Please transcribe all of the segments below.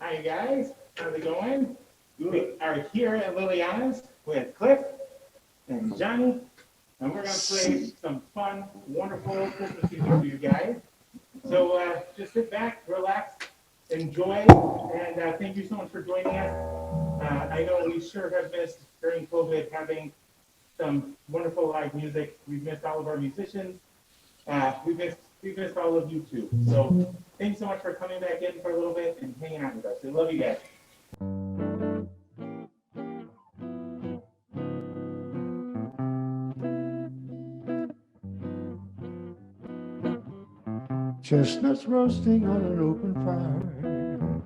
Hi guys, how's it going? We are here at Liliana's with Cliff and Johnny, and we're going to play some fun, wonderful Christmas music for you guys. So just sit back, relax, enjoy, and thank you so much for joining us. I know we sure have missed during COVID having some wonderful live music. We've missed all of our musicians. We missed all of you too. So thanks so much for coming back in for a little bit and hanging out with us. We love you guys. Chestnuts roasting on an open fire,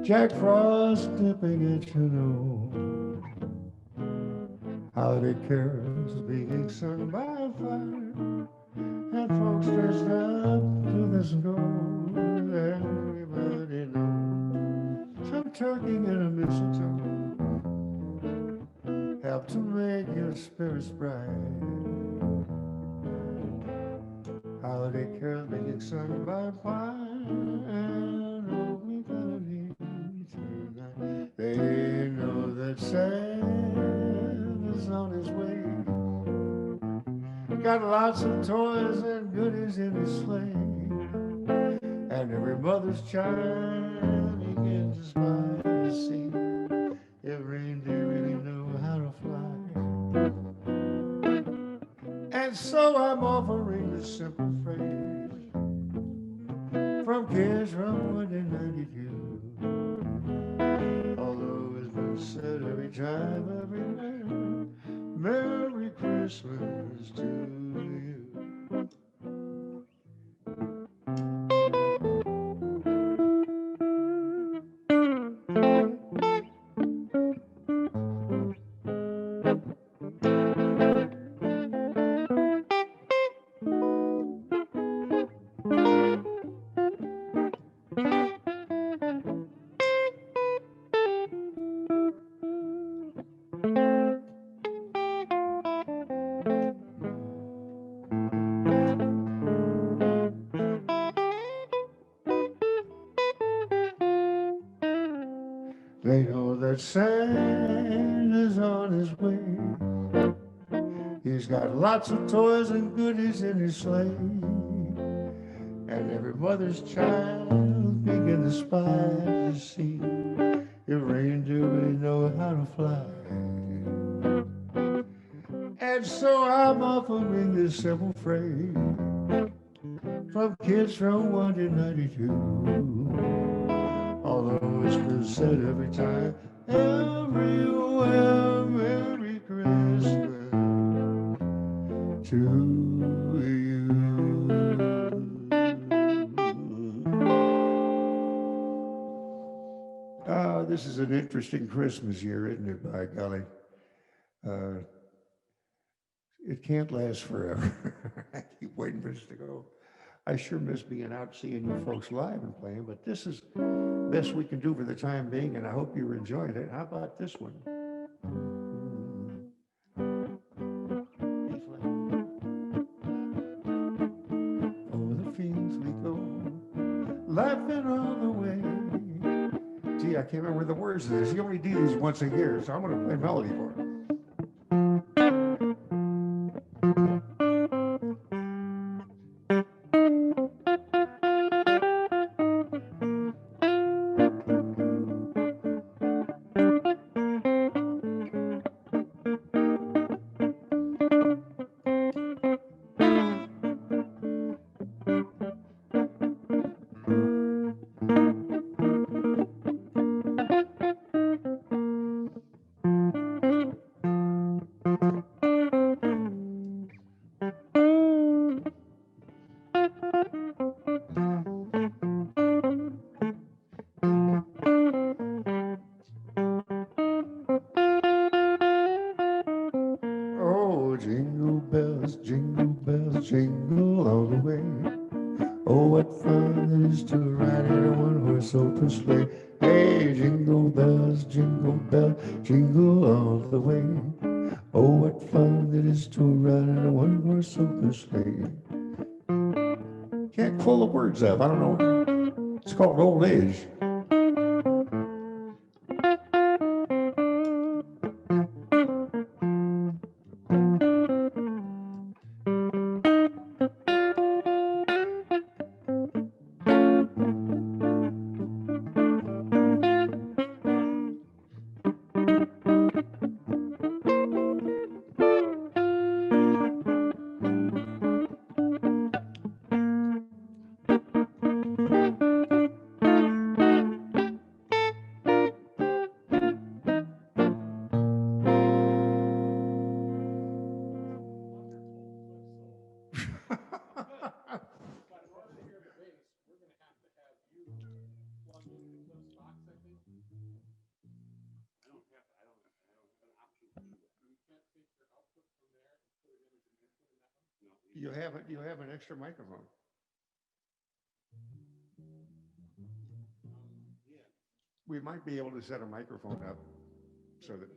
Jack Frost dipping at your nose, holiday carols being sung by a fire, and folks dressed up to the snow. Everybody knows some turkey and a mistletoe help to make your spirits bright. Holiday carols being sung by a fire, and oh, we melody tonight. They know that Santa's on his way. Got lots of toys and goodies in his sleigh, and every mother's child begins to smile to see if reindeer really know how to fly. And so I'm offering this simple phrase from kids from 192. Although it's been said every time, everywhere, Merry Christmas to you. They know that Santa's on his way. He's got lots of toys and goodies in his sleigh, and every mother's child begin to spy to see if reindeer really know how to fly. And so I'm offering this simple phrase from kids from 1 to 92. Although it's been said every time, everywhere, Merry Christmas to you. This is an interesting Christmas year, isn't it, by golly? Uh, it can't last forever. I keep waiting for this to go. I sure miss being out seeing you folks live and playing, but this is best we can do for the time being, and I hope you're enjoying it. How about this one? Over the fields we go, laughing all the way. Gee, I can't remember the words of this. You only do these once a year, so I'm going to play melody for it. Jingle all the way. Oh, what fun it is to ride in a one-horse open sleigh. Hey, jingle bells, jingle all the way. Oh, what fun it is to ride in a one-horse open sleigh. Can't pull the words up. I don't know. It's called old age. you have an extra microphone. We might be able to set a microphone up so that.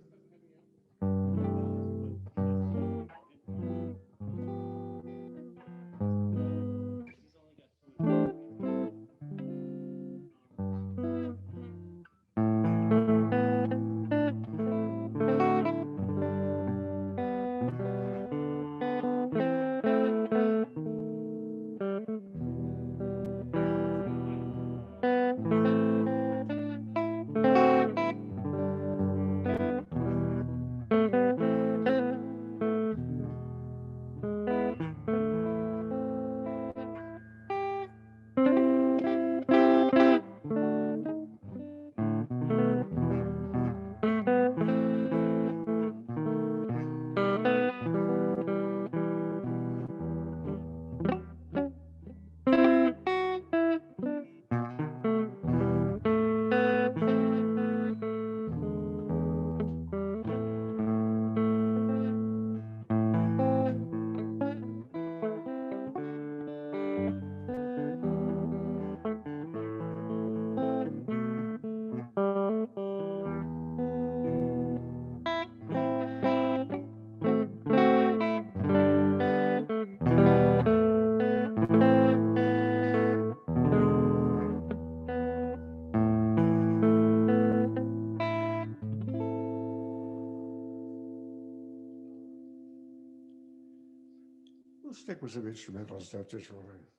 We'll stick with some instrumental stuff just for a minute.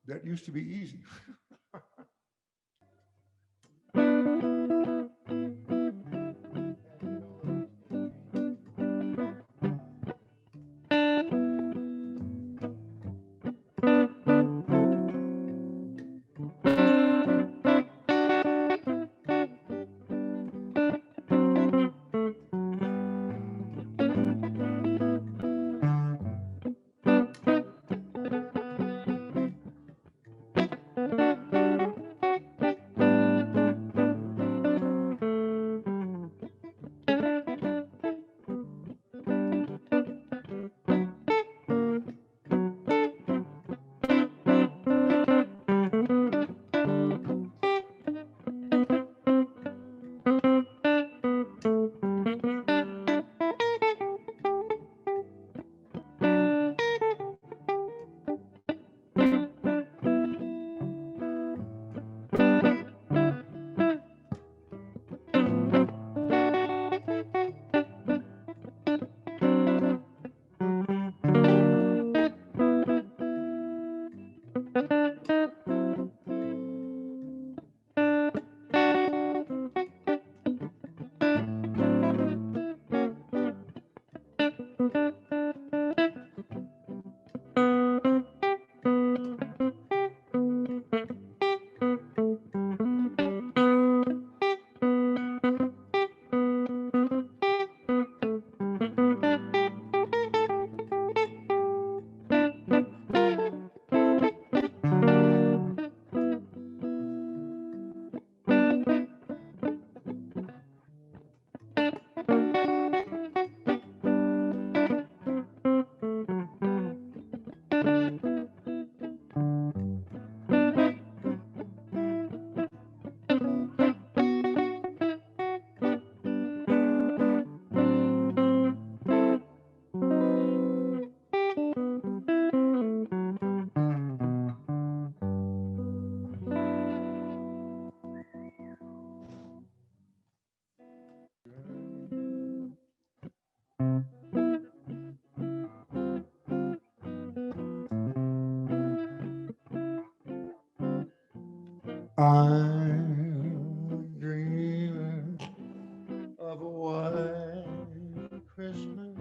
That used to be easy. I'm dreaming of a white Christmas,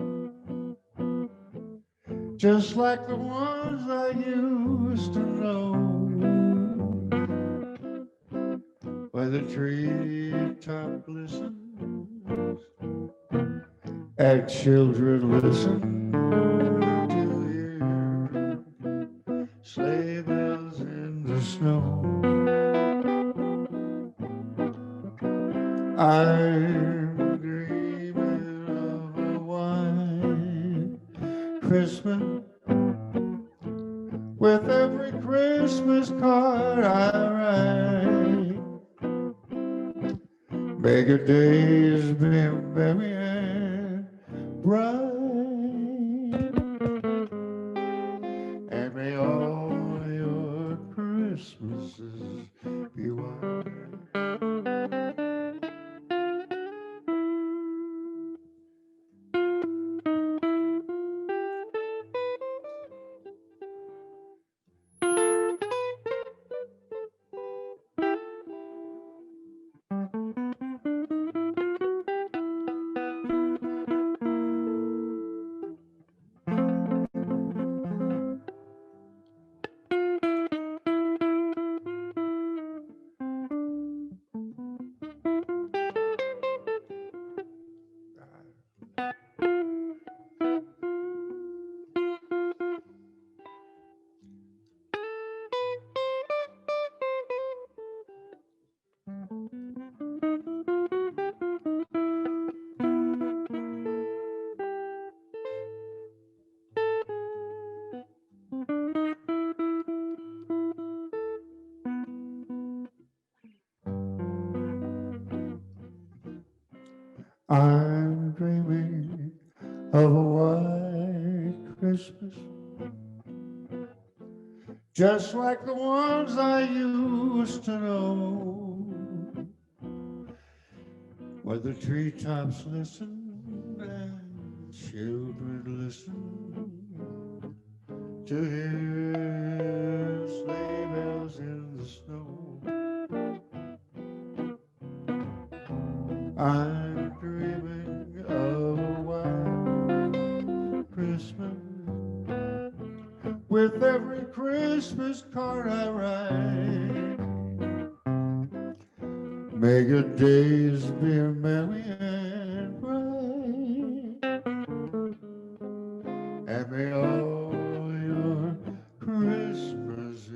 just like the ones I used to know, where the treetop glistens and children listen to hear sleigh bells in the snow. I'm dreaming of a white Christmas, with every Christmas card I write. May your days be merry and bright, and may all your Christmases be white. I'm dreaming of a white Christmas, just like the ones I used to know, where the treetops listen and children listen to hear sleigh bells in the snow. I'm dreaming of a white Christmas, with every Christmas card I write. May your days be merry and bright, and may all your Christmases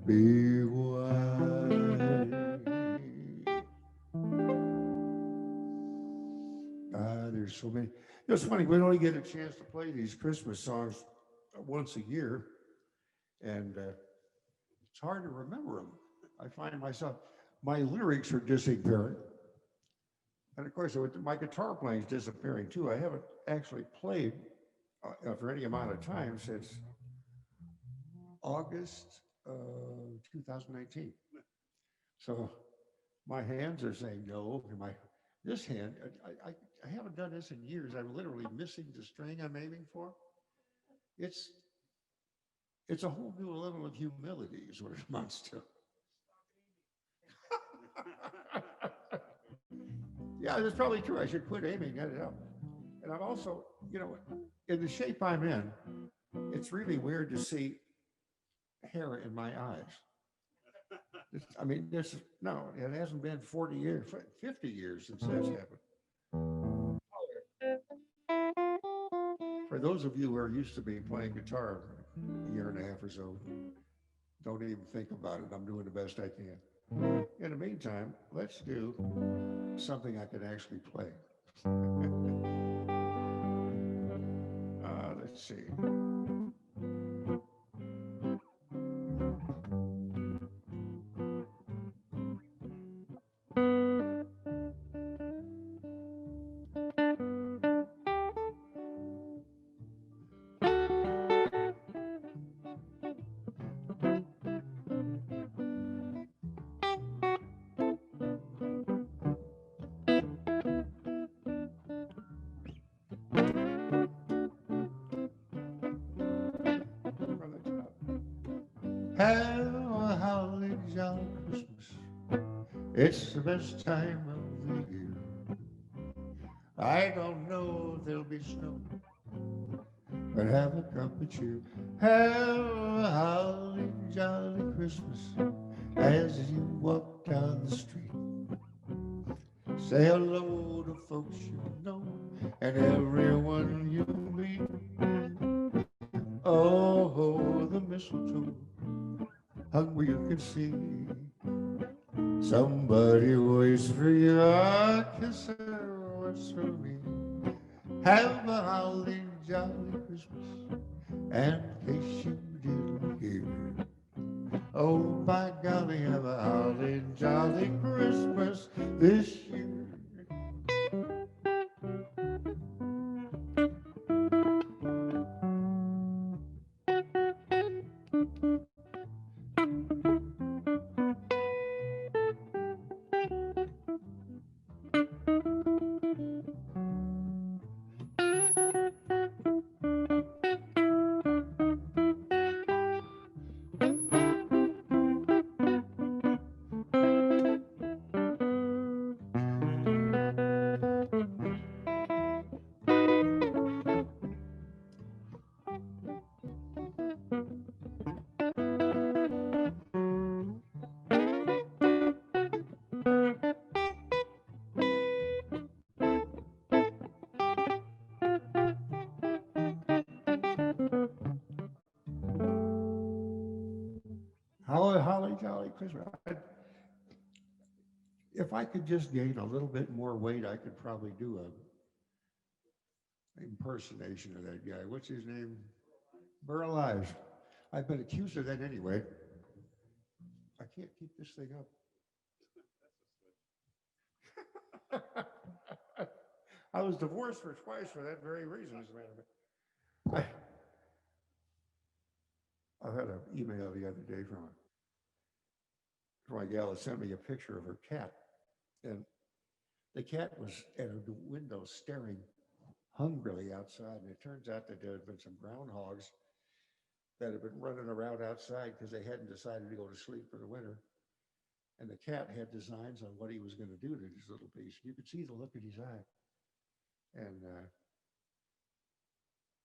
be white. There's so many. It's funny, we only get a chance to play these Christmas songs once a year, and it's hard to remember them. I find myself, my lyrics are disappearing. And of course, my guitar playing is disappearing too. I haven't actually played for any amount of time since August of 2019. So my hands are saying no. This hand, I haven't done this in years. I'm literally missing the string I'm aiming for. It's a whole new level of humility is what it amounts to. Yeah, that's probably true. I should quit aiming, get it out. And I'm also, in the shape I'm in, it's really weird to see hair in my eyes. No, it hasn't been 40 years, 50 years since that's happened. For those of you who are used to me playing guitar a year and a half or so, don't even think about it. I'm doing the best I can. In the meantime, let's do something I can actually play. Let's see. Have a holly jolly Christmas. It's the best time of the year. I don't know if there'll be snow, but have a cup of cheer. Have a holly jolly Christmas as you walk down the street. Say hello to folks you know and everyone you meet. Oh, the mistletoe hung where you can see. Somebody waits for you, I kiss her, what's for me. Have a holly jolly Christmas, and in case you didn't hear, oh by golly, have a holly jolly Christmas this year. Holly jolly Christmas. If I could just gain a little bit more weight, I could probably do a impersonation of that guy. What's his name? Burl Ives. I've been accused of that anyway. I can't keep this thing up. I was divorced for twice for that very reason, as a matter of fact. I had an email the other day from a gal that sent me a picture of her cat. And the cat was at a window staring hungrily outside. And it turns out that there had been some groundhogs that had been running around outside because they hadn't decided to go to sleep for the winter. And the cat had designs on what he was going to do to this little beast. You could see the look in his eye. And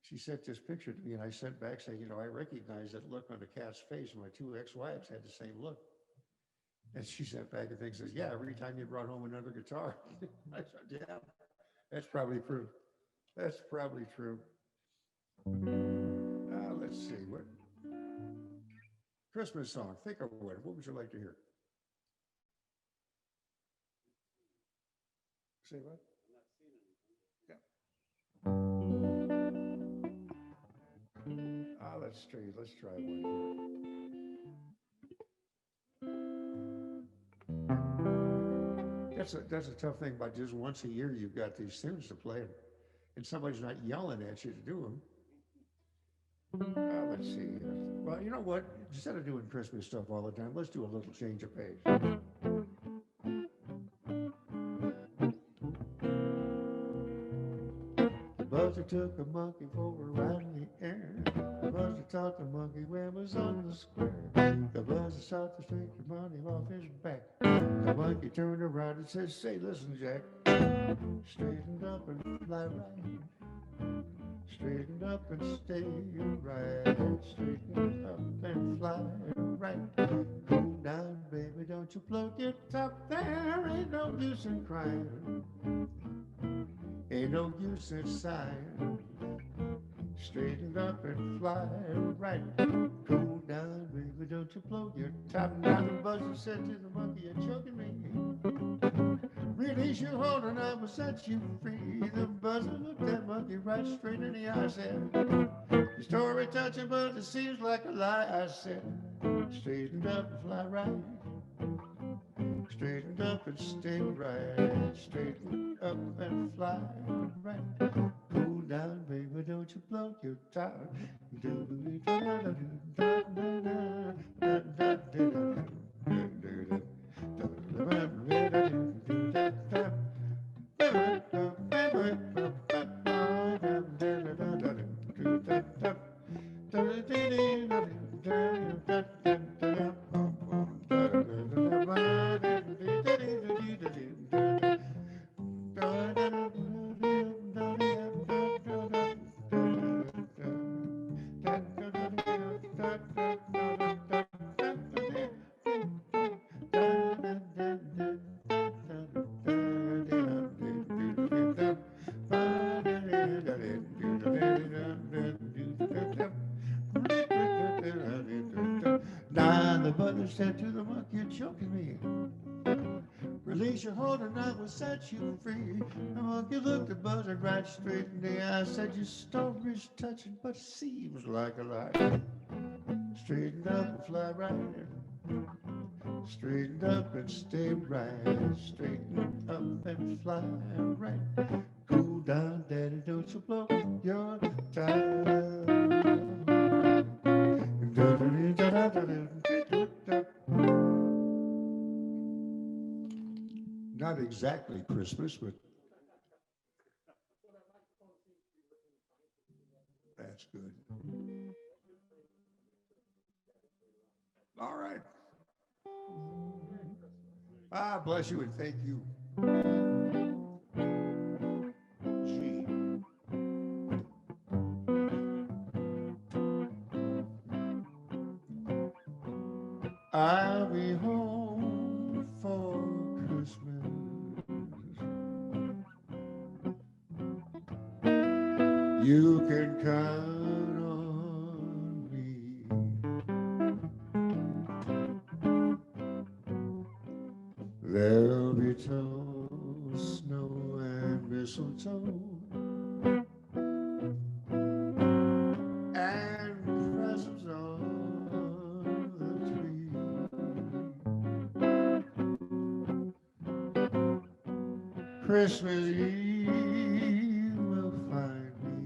she sent this picture to me, and I sent back saying, you know, I recognize that look on the cat's face. My two ex-wives had the same look. And she sent back a thing, says, yeah, every time you brought home another guitar. I said, yeah, that's probably true. That's probably true. Let's see, what Christmas song, think of one. What would you like to hear? Say what? Yeah. Let's try one. That's a tough thing about just once a year you've got these tunes to play, and somebody's not yelling at you to do them. Let's see. Well, you know what? Instead of doing Christmas stuff all the time, let's do a little change of pace. The buzzer took a monkey for a ride in the air. The buzzer taught the monkey where it was on the square. The buzzer sought to take the money off his back. The monkey turned around and said, say, listen, Jack. Straighten up and fly right. Straighten up and stay right. Straighten up and fly right. Cool down, baby, don't you float your top. There ain't no use in crying. Ain't no use in sighing. Straighten up and fly right. Cool down, baby, don't you blow your top. Now the buzzer said to the monkey, you're choking me. Release your hold and I will set you free. The buzzer looked that monkey right straight in the eye. Said, your story touching, but it seems like a lie. I said, straighten up and fly right. Straighten up and stay right. Straighten up and fly right. Cool down, baby, don't you blow your top. And the butler said to the monkey, "You're choking me. Release your hold and I will set you free." The monkey looked the buzzard right straight in the eye, said, "Your story's touching, but seems like a lie. Straighten up and fly right. Straighten up and stay right. Straighten up and fly right. Cool down, daddy, don't you blow your tire." Not exactly Christmas, but that's good. All right. Ah, bless you and thank you. G. I'll be home for Christmas. You can count on me. There'll be toast, snow, and mistletoe, and presents on the tree. Christmas Eve will find me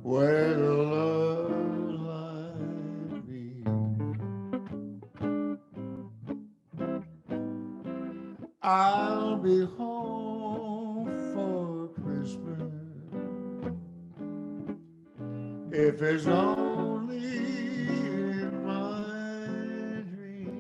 where the love light me. I'll be home for Christmas if it's only in my dream.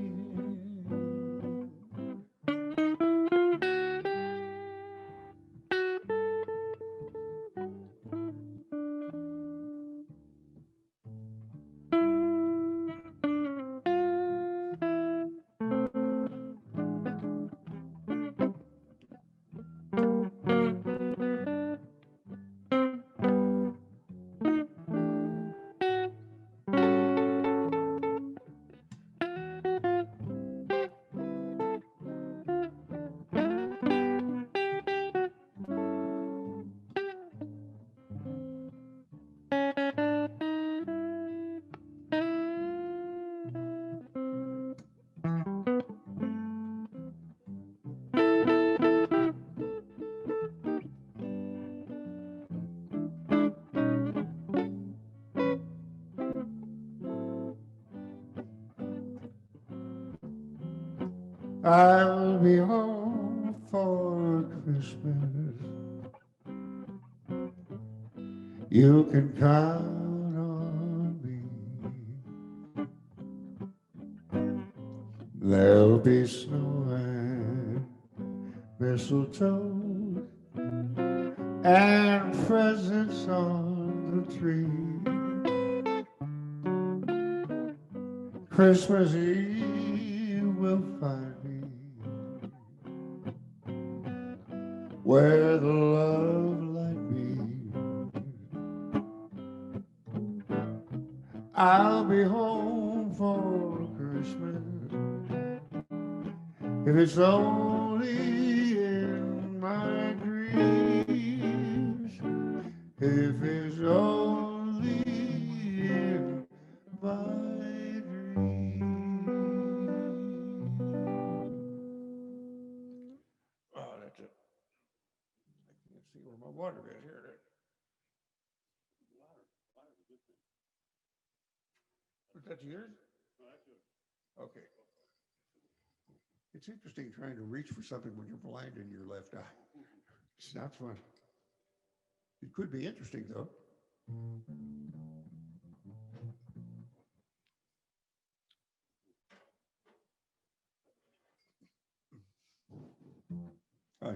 I'll be home for Christmas. You can count on me. There'll be snow and mistletoe and presents on the tree. Christmas Eve will find me where the love light beams. I'll be home for Christmas if it's only in my dreams. If it's only in my dreams. Oh, that's it. I can't see where my water is here. Was that yours? Okay. It's interesting trying to reach for something when you're blind in your left eye. It's not fun. It could be interesting, though.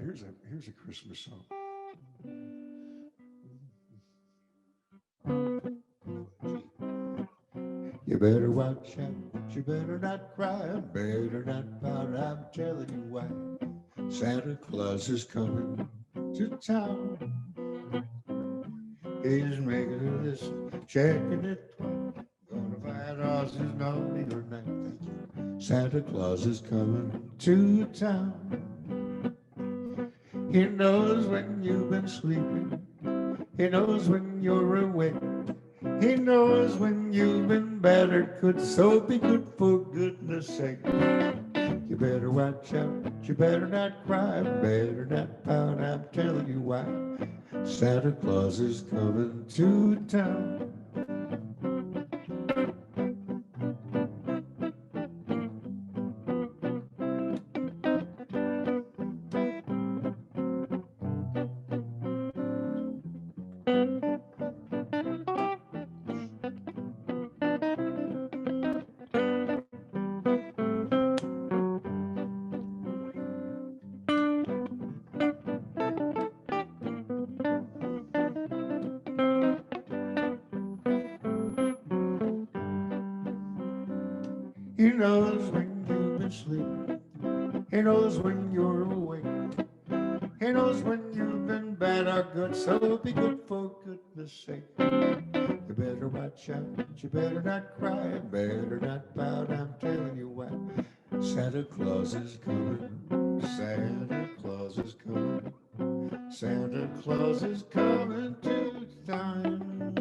Here's a Christmas song. You better watch out, you better not cry, better not pout, I'm telling you why. Santa Claus is coming to town. He's making this, checking it twice. Gonna find out who's naughty or nice. Santa Claus is coming to town. He knows when you've been sleeping. He knows when you're awake. He knows when you've been bad or good. So be good for goodness sake. You better watch out. You better not cry. Better not pout. I'm telling you why. Santa Claus is coming to town. He knows when you've been sleeping. He knows when you're awake. He knows when you've been bad or good. So be good for goodness sake. You better watch out. You better not cry. Better not pout. I'm telling you why. Santa Claus is coming. Santa Claus is coming. Santa Claus is coming to town.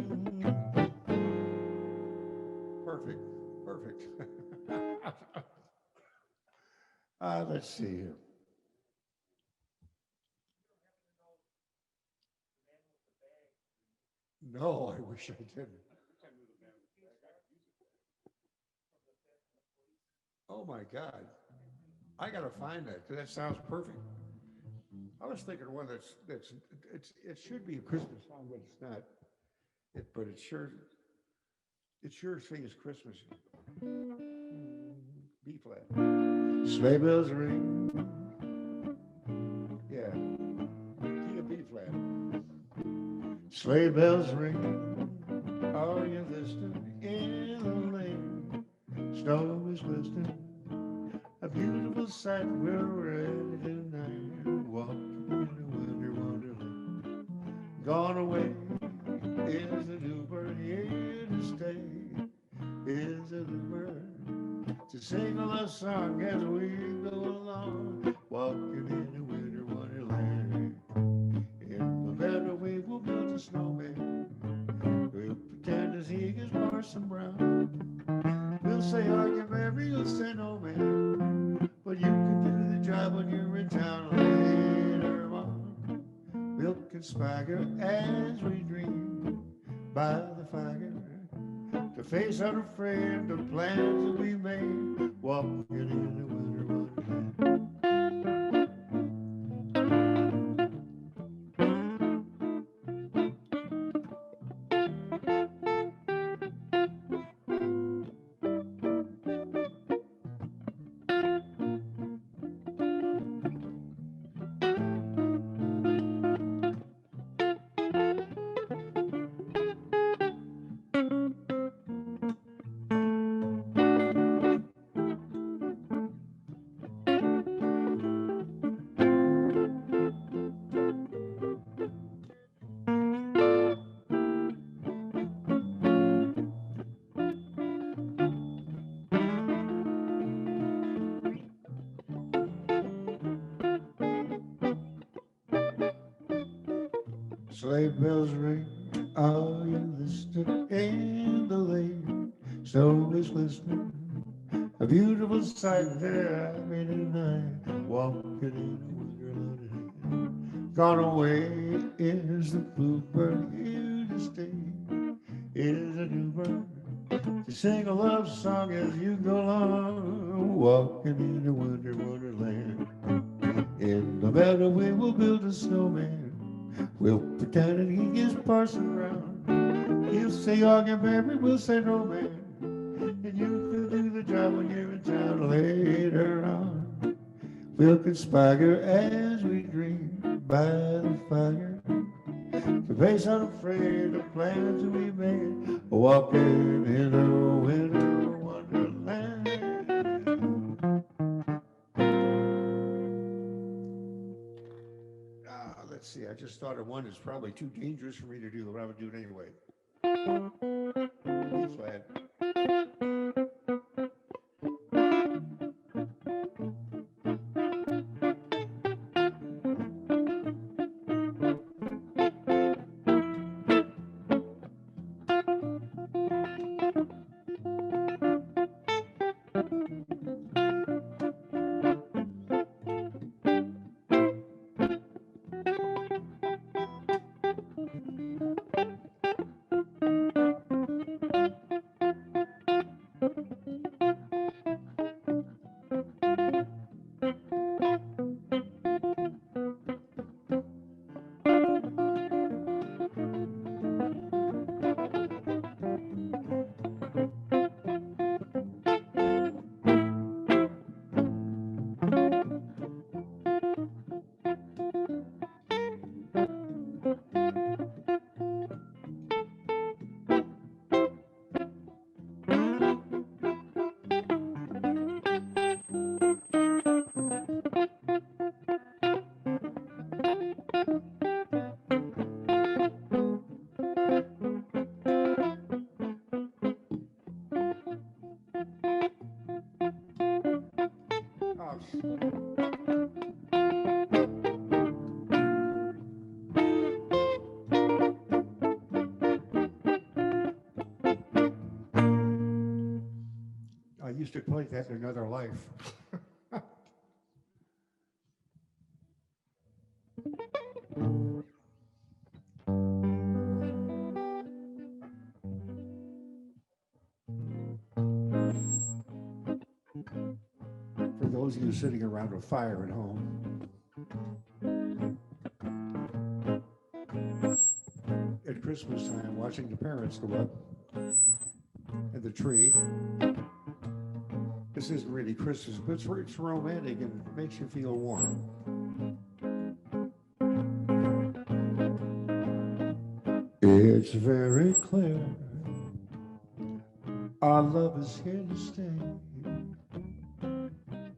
Perfect. Perfect. Let's see here. No, I wish I didn't. Oh my God. I gotta find that because that sounds perfect. I was thinking one it should be a Christmas song, but it's not. But it sure sings Christmas. B flat. Sleigh bells ring. Yeah. Key of B flat. Sleigh bells ring. Are you listening in the lane? Snow is glistening. A beautiful sight. We're ready tonight. Walking in a winter wonderland. Gone away is the new bird. Here to stay is the new bird. To sing a love song as we go along. Walking in a winter wonderland. In the meadow we will build a snowman. We'll pretend as he is Parson Brown. We'll say, are you married? You'll say, no, man. But you can do the job when you're in town later on. We'll conspire as we dream by the fire to face unafraid the plans that we made. Walking in the winter wonderland. Sleigh bells ring, are you listening in the lane? Snow is glistening, a beautiful sight there I made tonight. Walking in a wonderland. Gone away is the bluebird, here to stay is a new bird. To sing a love song as you go along. Walking in a winter wonderland. In the meadow we will build a snowman. We'll pretend that he is Parson Brown. He'll say, Augie Mary, we'll say, no, man. And you can do the job when you're in town later on. We'll conspire as we dream by the fire to face unafraid the plans that we made. Walking in a winter wonderland. Let's see, I just just thought of one that's probably too dangerous for me to do, but I'm gonna do it anyway. E flat. I used to play that in another life. For those of you sitting around a fire at home, at Christmas time, watching the parents go up and the tree. This isn't really Christmas, but it's romantic and makes you feel warm. It's very clear our love is here to stay,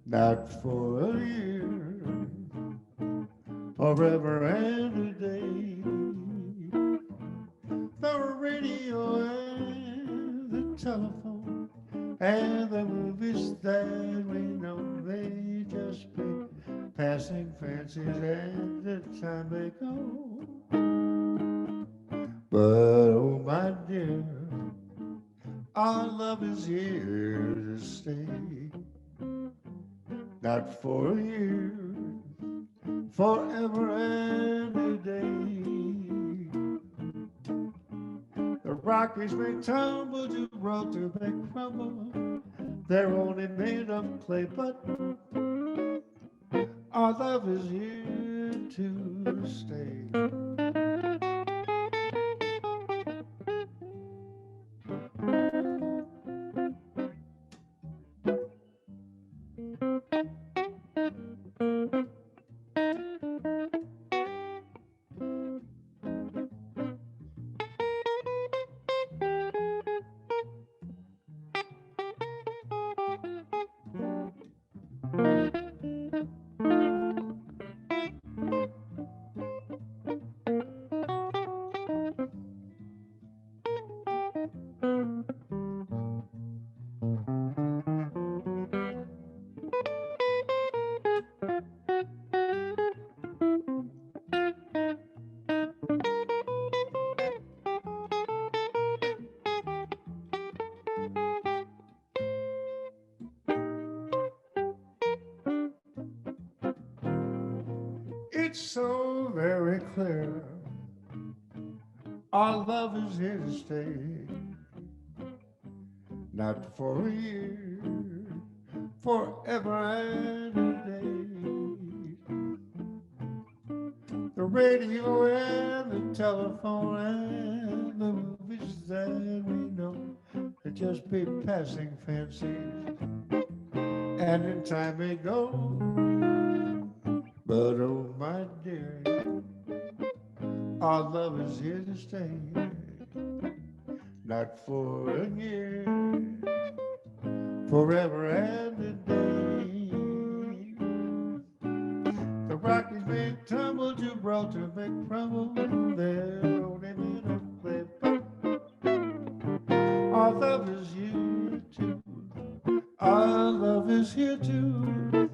not for a year, forever and a day. The radio and the telephone and the movies that we know, they just be passing fancies and the time they go. But oh my dear, our love is here to stay, not for a year, forever and a day. The Rockies may tumble, Gibraltar may crumble, they're only made of clay, but our love is here to stay. It's so very clear our love is here to stay, not for a year, forever and a day. The radio and the telephone and the movies that we know, they just be passing fancies, and in time they go. But oh my dear, our love is here to stay, not for a year, forever and a day. The Rockies may tumble, Gibraltar brought to big trouble. There only made a play. Our love is here too. Our love is here too.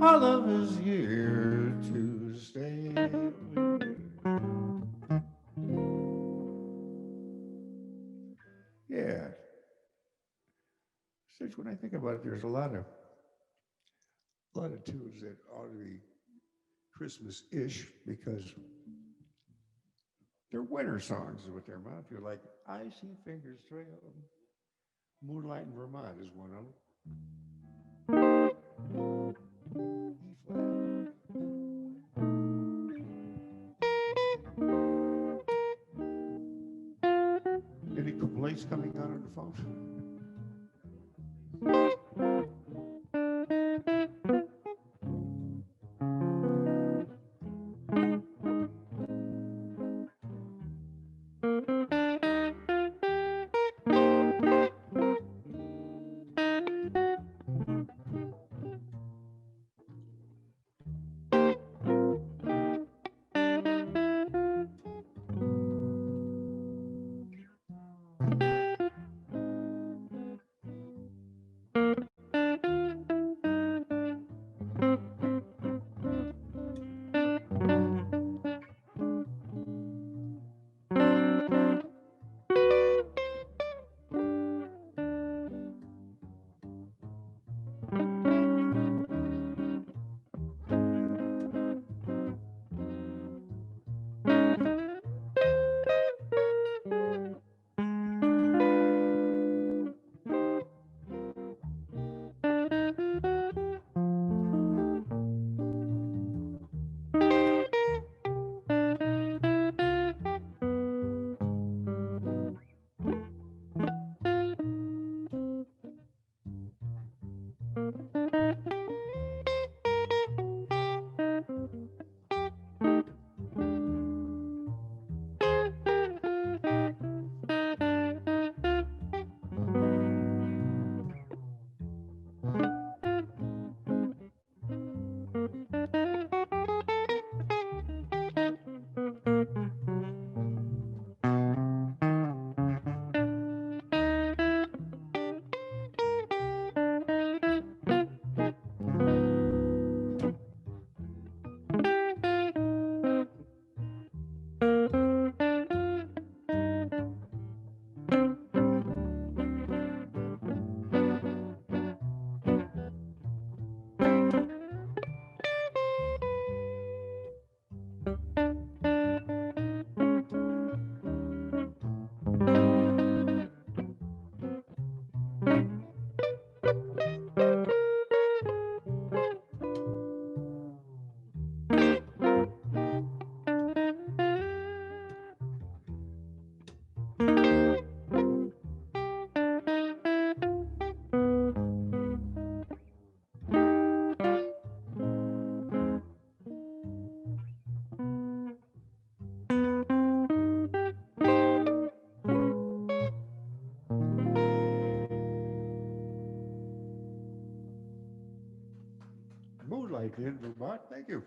Our love is here to stay. Yeah. Since when I think about it, there's a lot of tunes that ought to be Christmas-ish because they're winter songs is what they're about. You're like, I see fingers trail. Moonlight in Vermont is one of them. E flat. Any complaints coming out on the phone? Moonlight in Vermont. Thank you.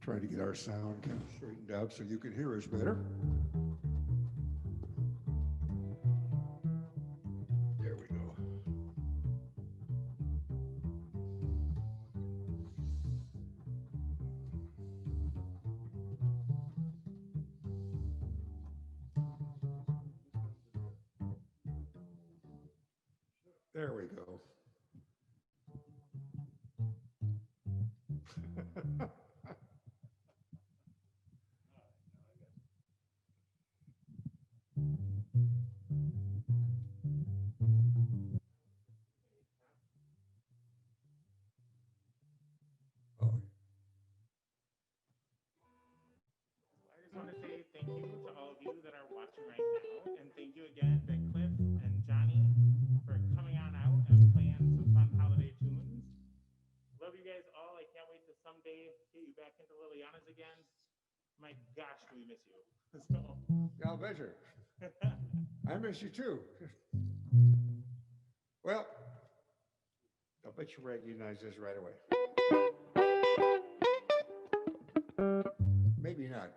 Trying to get our sound kind of straightened out so you can hear us better. There we go. There we go. I just want to say thank you to all of you that are watching right now, and thank you again to Cliff and Johnny for coming on out and playing some fun holiday tunes. you guys all. I can't wait to someday get you back into Liliana's again. My gosh, do we miss you. So. I'll bet you. I miss you too. Well, I'll bet you recognize this right away. Maybe not.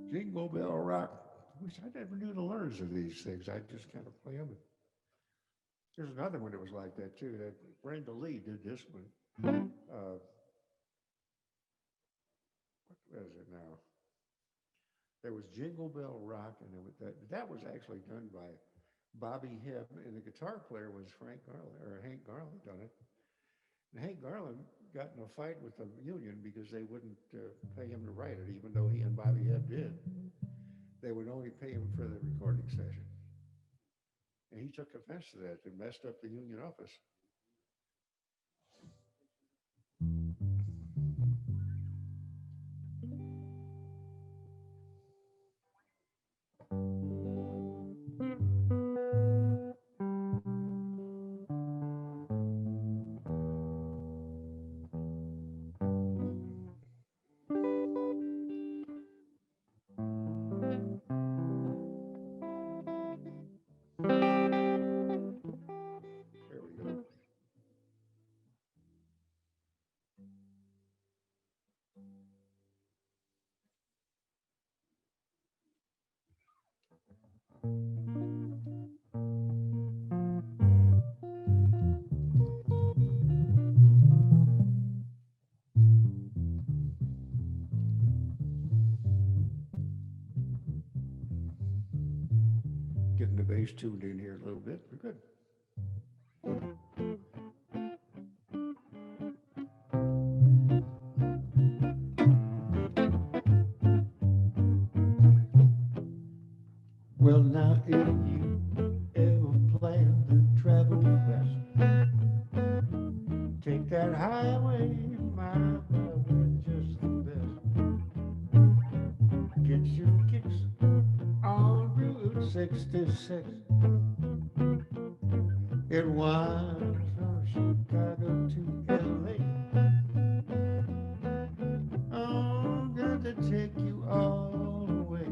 Jingle Bell Rock. I wish I never knew the letters of these things. I just kind of play them. There's another one that was like that too. That Brenda Lee did this one. What is it now? There was Jingle Bell Rock, and that was actually done by Bobby Hebb, and the guitar player was Hank Garland on it. And Hank Garland got in a fight with the union because they wouldn't pay him to write it, even though he and Bobby Hebb did. They would only pay him for the recording session. And he took offense to that and messed up the union office. Getting the bass tuned in here a little bit. We're good. Well, now if you ever plan to travel west, take that highway, my brother, just the best. Get your kicks on Route 66. It winds from Chicago to LA. I'm gonna take you all the way.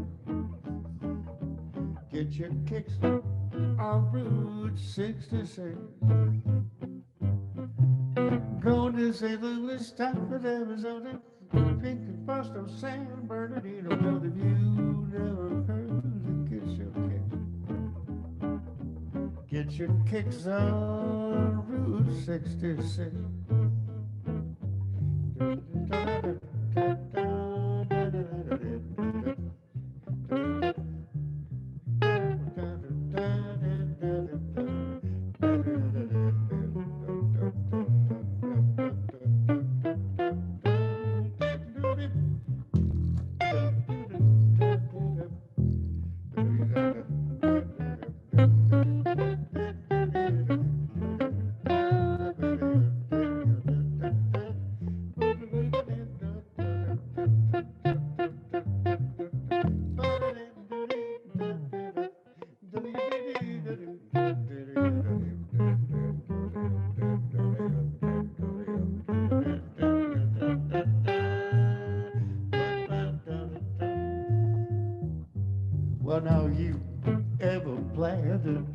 Get your kicks on Route 66. Going to St. Louis, Stockton, Arizona, Pink and Boston, San Bernardino, well, if you never heard of Get Your Kicks. Get your kicks on Route 66.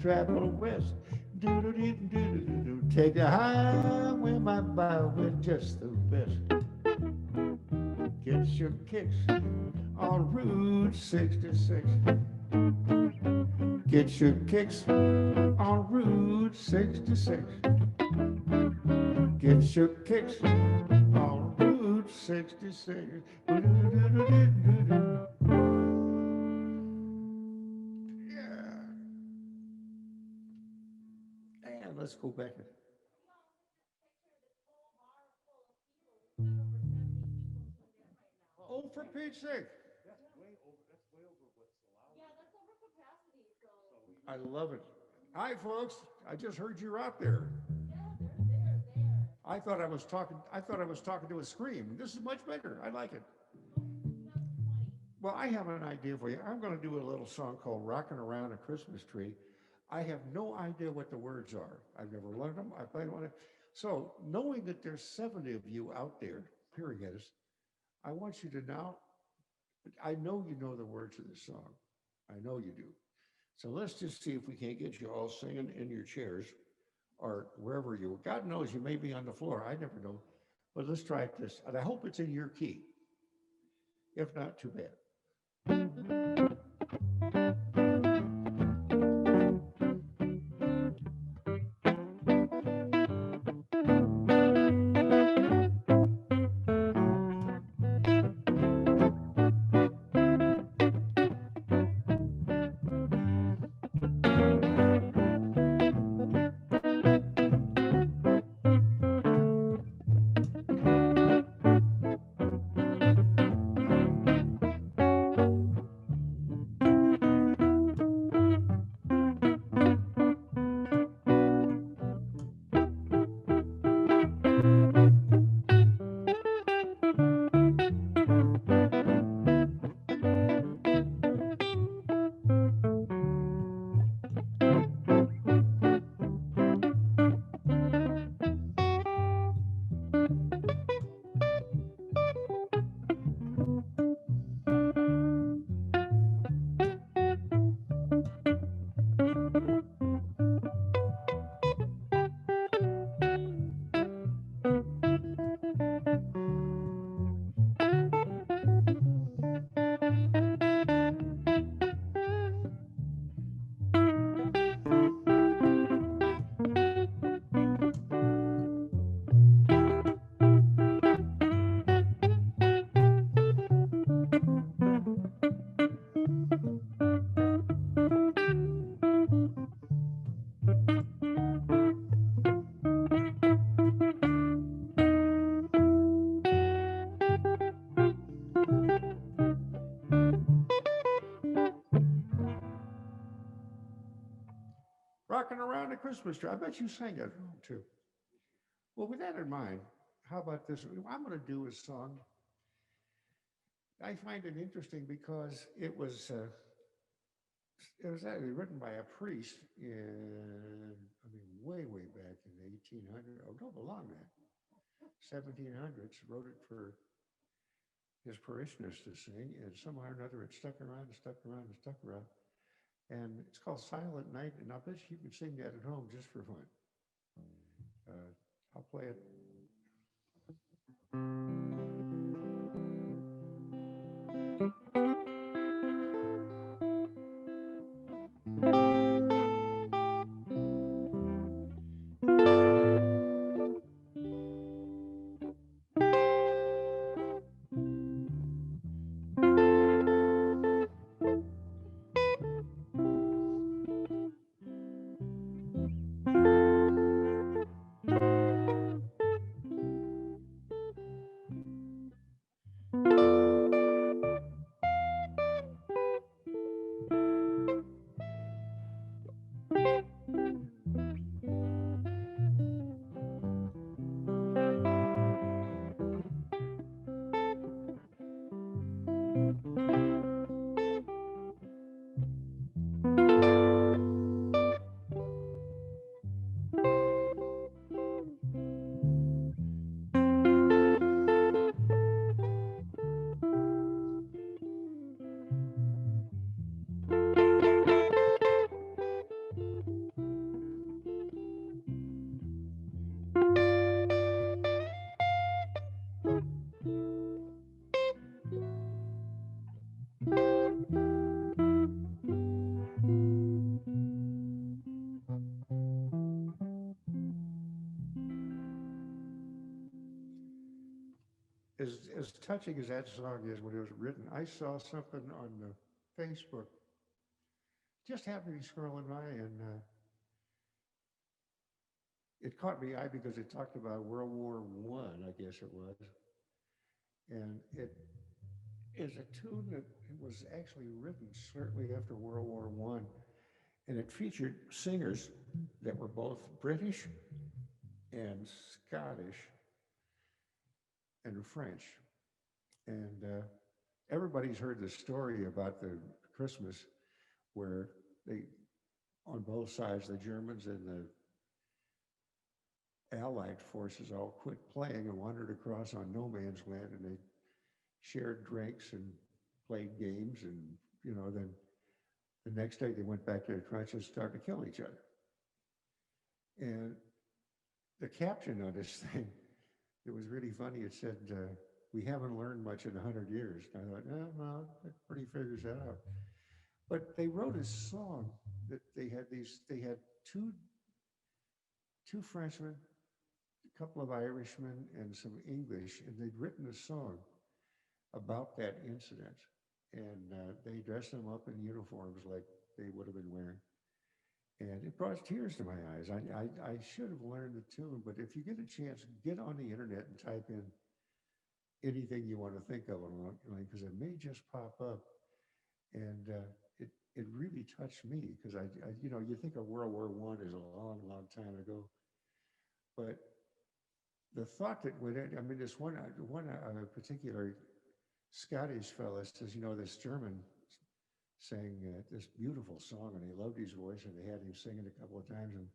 travel west. Do-do-do-do-do-do. Take the highway, my byway, just the best. Get your kicks on Route 66. Get your kicks on Route 66. Get your kicks on Route 66. Yeah. And let's go back. Oh, for Pete's sake. I love it. Hi, folks. I just heard you're out there. I thought I was talking to a scream. This is much better. I like it. Well, I have an idea for you. I'm going to do a little song called Rocking Around a Christmas Tree. I have no idea what the words are. I've never learned them. I played one. So knowing that there's 70 of you out there, period, I want you to now, I know you know the words of this song. I know you do. So let's just see if we can't get you all singing in your chairs or wherever you are. God knows you may be on the floor. I never know. But let's try this. And I hope it's in your key. If not, too bad. Rocking Around a Christmas Tree. I bet you sang it too. Well, with that in mind, how about this? What I'm going to do a song. I find it interesting because it was actually written by a priest in, way back in the 1800s. Oh, no, belong that. 1700s. Wrote it for his parishioners to sing, and somehow or another it stuck around and stuck around and stuck around. And it's called Silent Night, and I bet you can sing that at home just for fun. I'll play it. as touching as that song is when it was written, I saw something on the Facebook. Just happened to be scrolling by, and it caught me eye because it talked about World War I, I guess it was. And it is a tune that was actually written shortly after World War I. And it featured singers that were both British and Scottish and French. And everybody's heard the story about the Christmas where they, on both sides, the Germans and the Allied forces all quit playing and wandered across on no man's land, and they shared drinks and played games, and then the next day they went back to their trenches and started to kill each other. And the caption on this thing, it was really funny. It said, "We haven't learned much in 100 years." And I thought, well, that pretty figures that out. But they wrote a song that they had two Frenchmen, a couple of Irishmen, and some English, and they'd written a song about that incident. And they dressed them up in uniforms like they would have been wearing. And it brought tears to my eyes. I should have learned the tune, but if you get a chance, get on the internet and type in anything you want to think of along, because it may just pop up. And it really touched me, because you think of World War I as a long, long time ago, but the thought that went in, this one particular Scottish fella says, this German sang this beautiful song, and he loved his voice, and they had him sing it a couple of times, and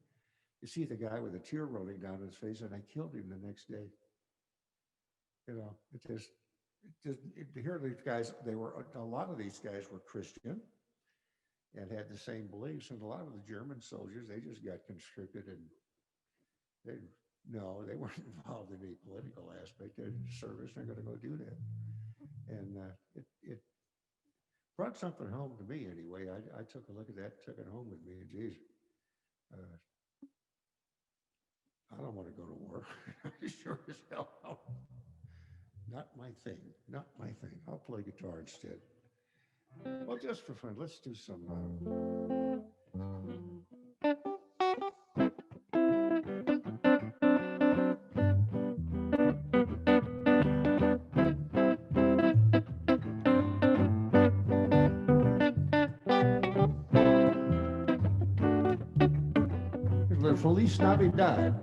you see the guy with a tear rolling down his face, and I killed him the next day. Here these guys, a lot of these guys were Christian and had the same beliefs, and a lot of the German soldiers, they just got conscripted, and they weren't involved in any political aspect of service. They're going to go do that. And it brought something home to me anyway. I took a look at that, took it home with me, and geez, I don't want to go to war. Sure as hell don't. Not my thing, not my thing. I'll play guitar instead. Well, just for fun, let's do some. Feliz Navidad.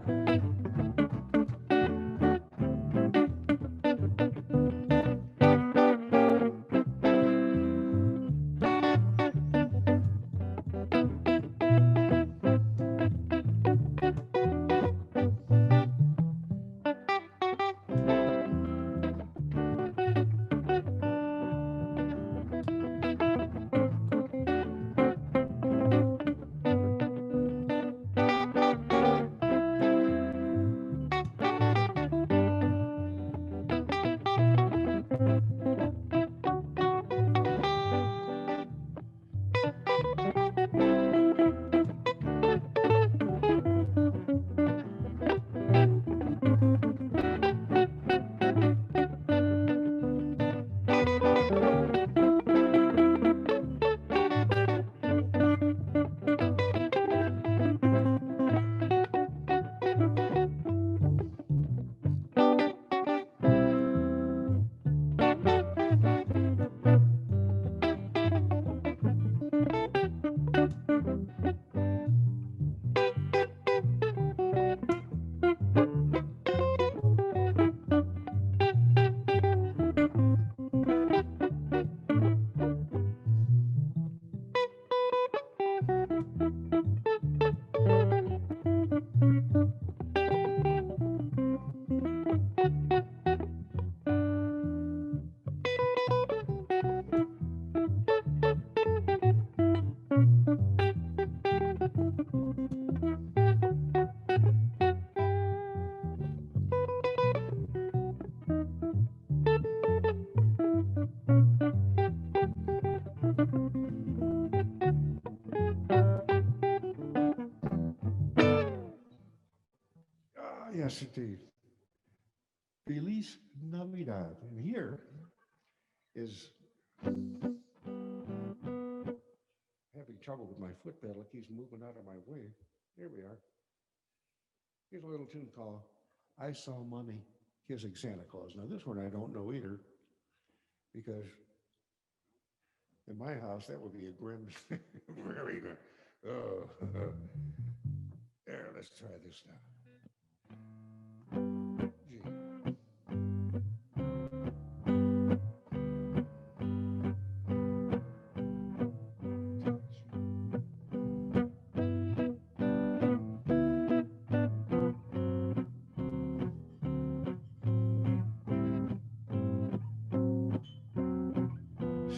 Yes, indeed. Feliz Navidad. And here is having trouble with my foot pedal. It keeps moving out of my way. Here we are. Here's a little tune called I Saw Mommy Kissing Santa Claus. Now this one I don't know either, because in my house that would be a grim, very good. Oh, there, let's try this now. G.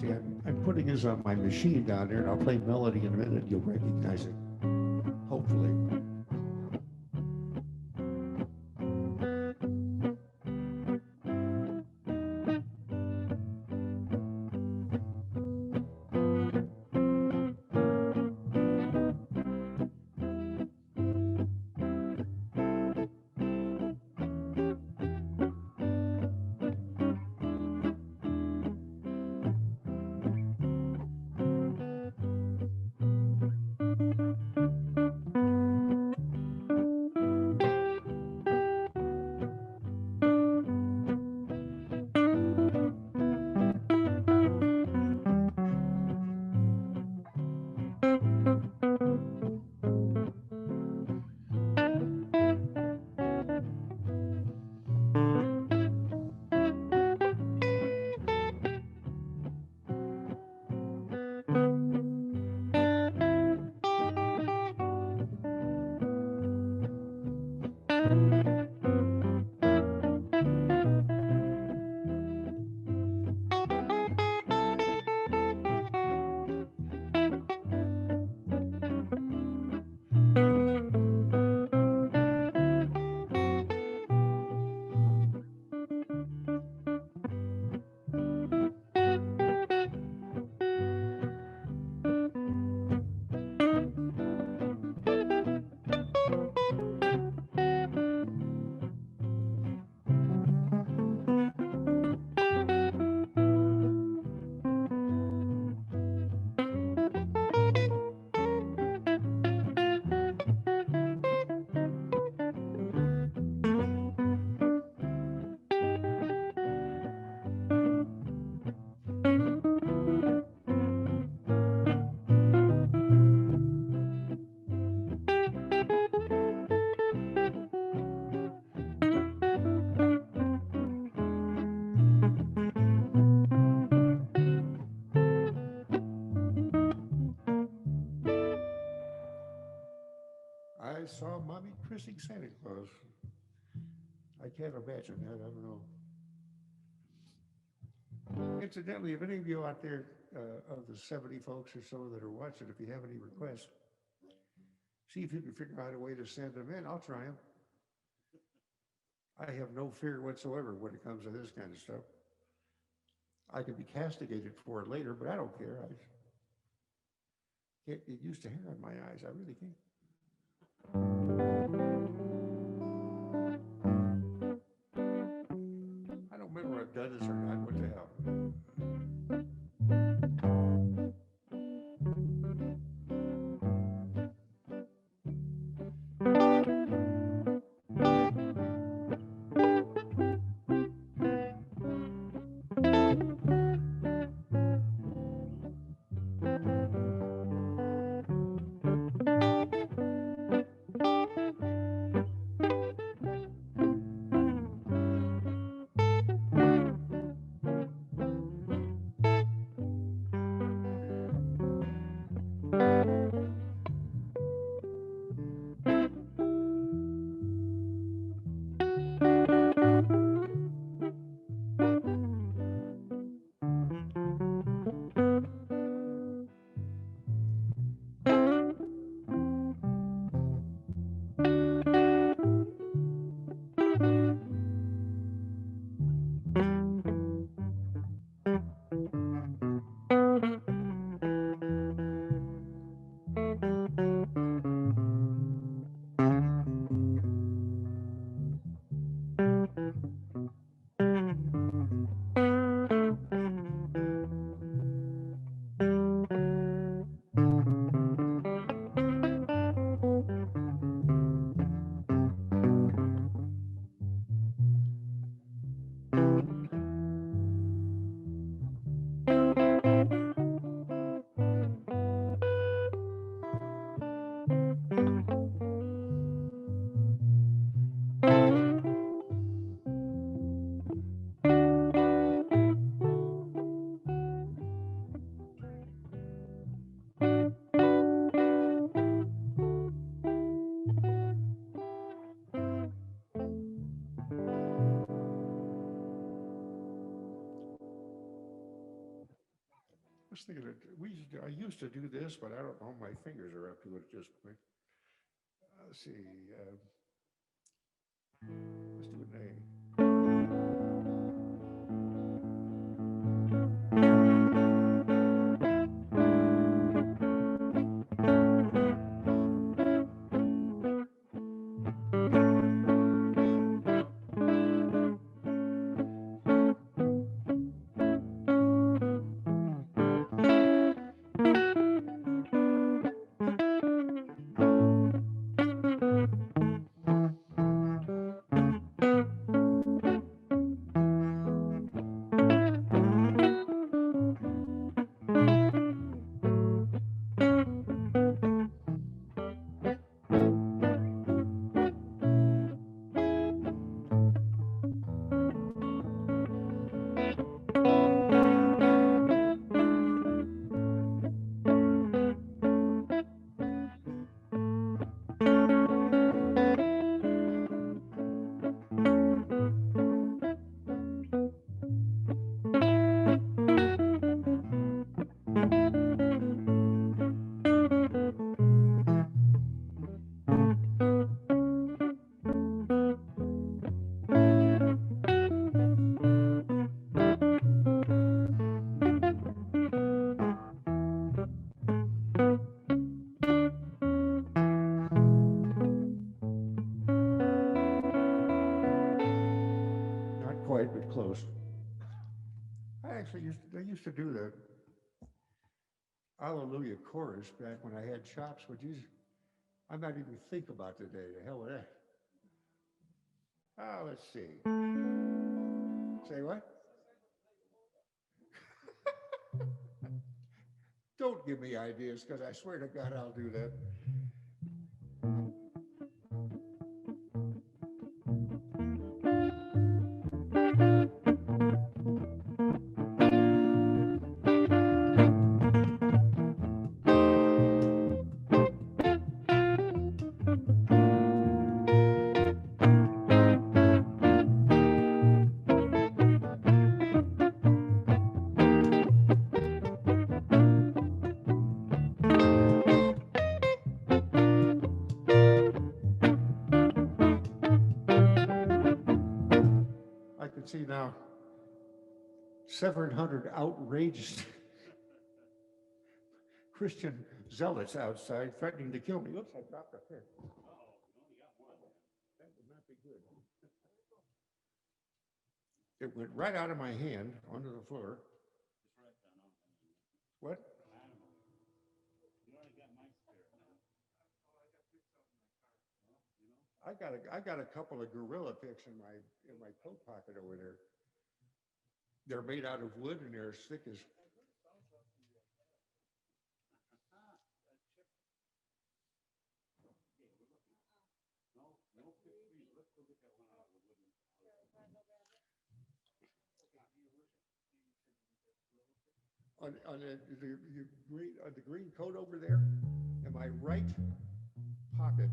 See, I'm putting this on my machine down there, and I'll play melody in a minute. You'll recognize it, hopefully. I saw Mommy kissing Santa Claus. I can't imagine that. I don't know. Incidentally, if any of you out there, of the 70 folks or so that are watching, if you have any requests, see if you can figure out a way to send them in. I'll try them. I have no fear whatsoever when it comes to this kind of stuff. I could be castigated for it later, but I don't care. I can't get used to hair on my eyes. I really can't. I don't remember if I've done this or not. What the hell? was thinking that I used to do this, but I don't know, my fingers are up to it at this point. Let's see, let's do an A. Not quite, but close. I used to do the Hallelujah chorus back when I had chops, but I might even think about today. The hell with that. Let's see. Say what? Don't give me ideas, because I swear to God I'll do that. I can see now 700 outraged Christian zealots outside threatening to kill me. Oops, I dropped a pen. That would not be good. It went right out of my hand onto the floor. What? I got a couple of gorilla picks in my coat pocket over there. They're made out of wood and they're as thick as. On the green coat over there, in my right pocket.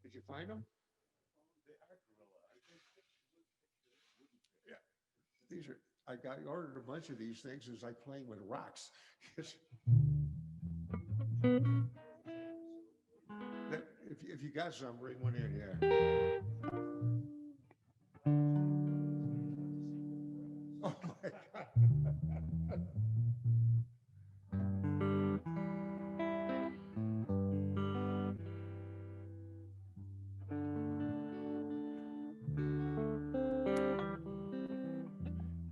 Did you find them? Yeah. I ordered a bunch of these things as like playing with rocks. If you got some, bring one in, yeah. Oh my God.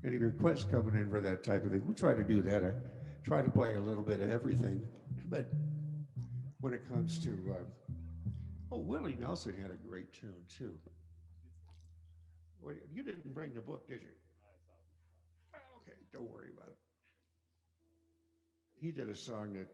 Any requests coming in for that type of thing? We'll try to do that. I try to play a little bit of everything, but when it comes to, Willie Nelson had a great tune too. Well, you didn't bring the book, did you? Okay, don't worry about it. He did a song that,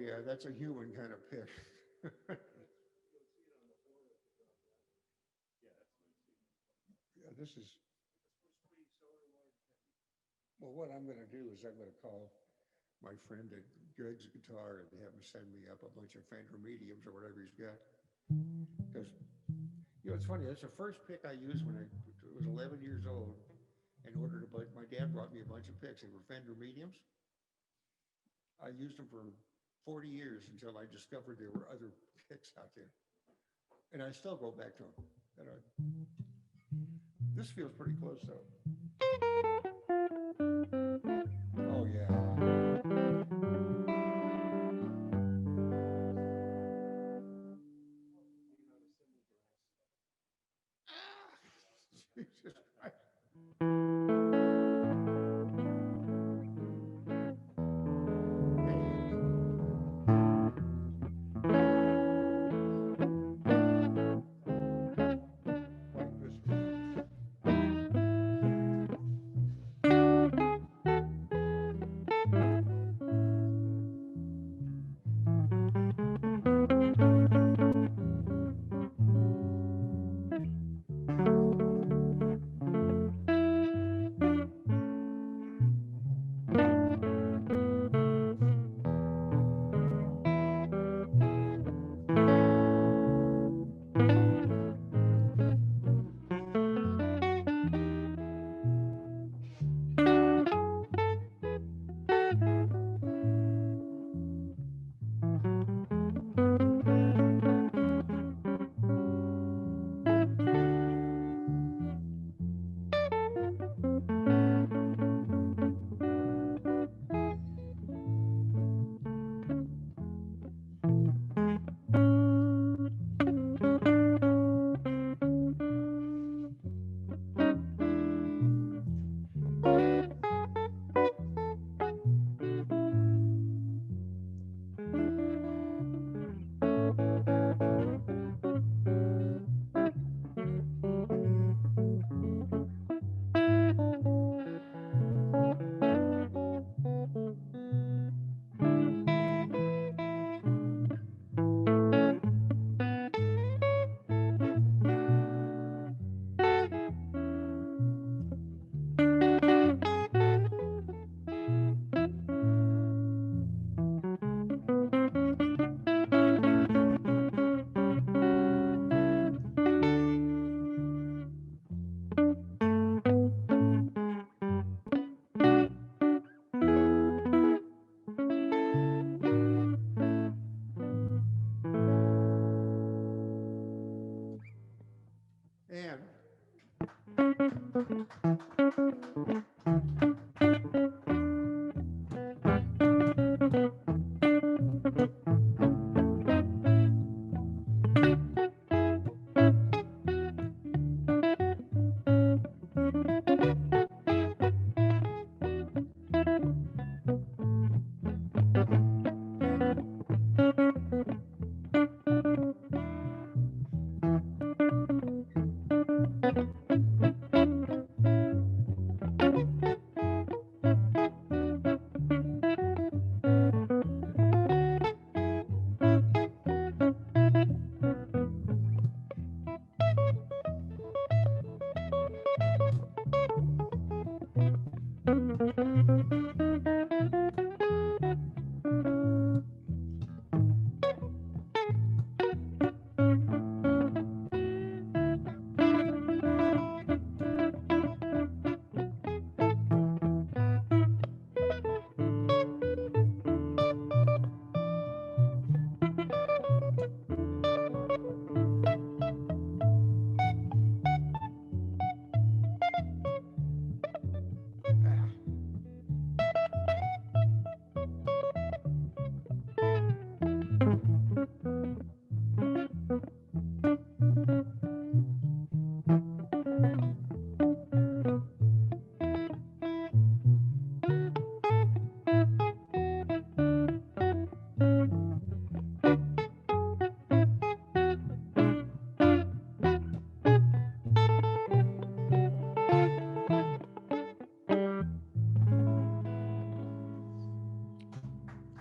yeah, that's a human kind of pick. Yeah, this is, well, what I'm gonna do is I'm gonna call my friend at Greg's Guitar and have him send me up a bunch of Fender mediums or whatever he's got. Because, it's funny, that's the first pick I used when I was 11 years old and ordered a bunch. My dad brought me a bunch of picks. They were Fender mediums. I used them for 40 years until I discovered there were other picks out there. And I still go back to them. This feels pretty close though. Oh yeah. Jesus Christ. And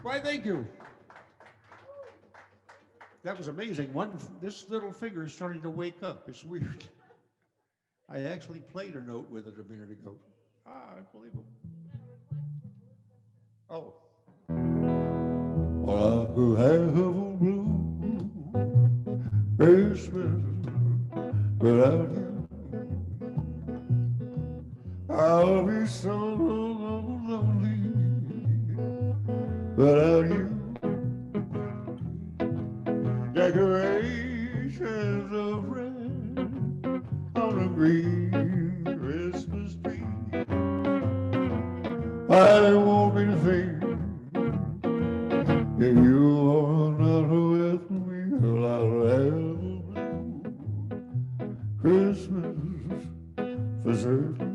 why, thank you. that was amazing. This little finger is starting to wake up. It's weird. I actually played a note with it a minute ago. Unbelievable. Oh. Well, I could have a blue Christmas without you. I'll be so lonely without you. Decorations of red on a green Christmas tree. I won't be the thing if you are not with me. Well, I'll have a blue Christmas for certain.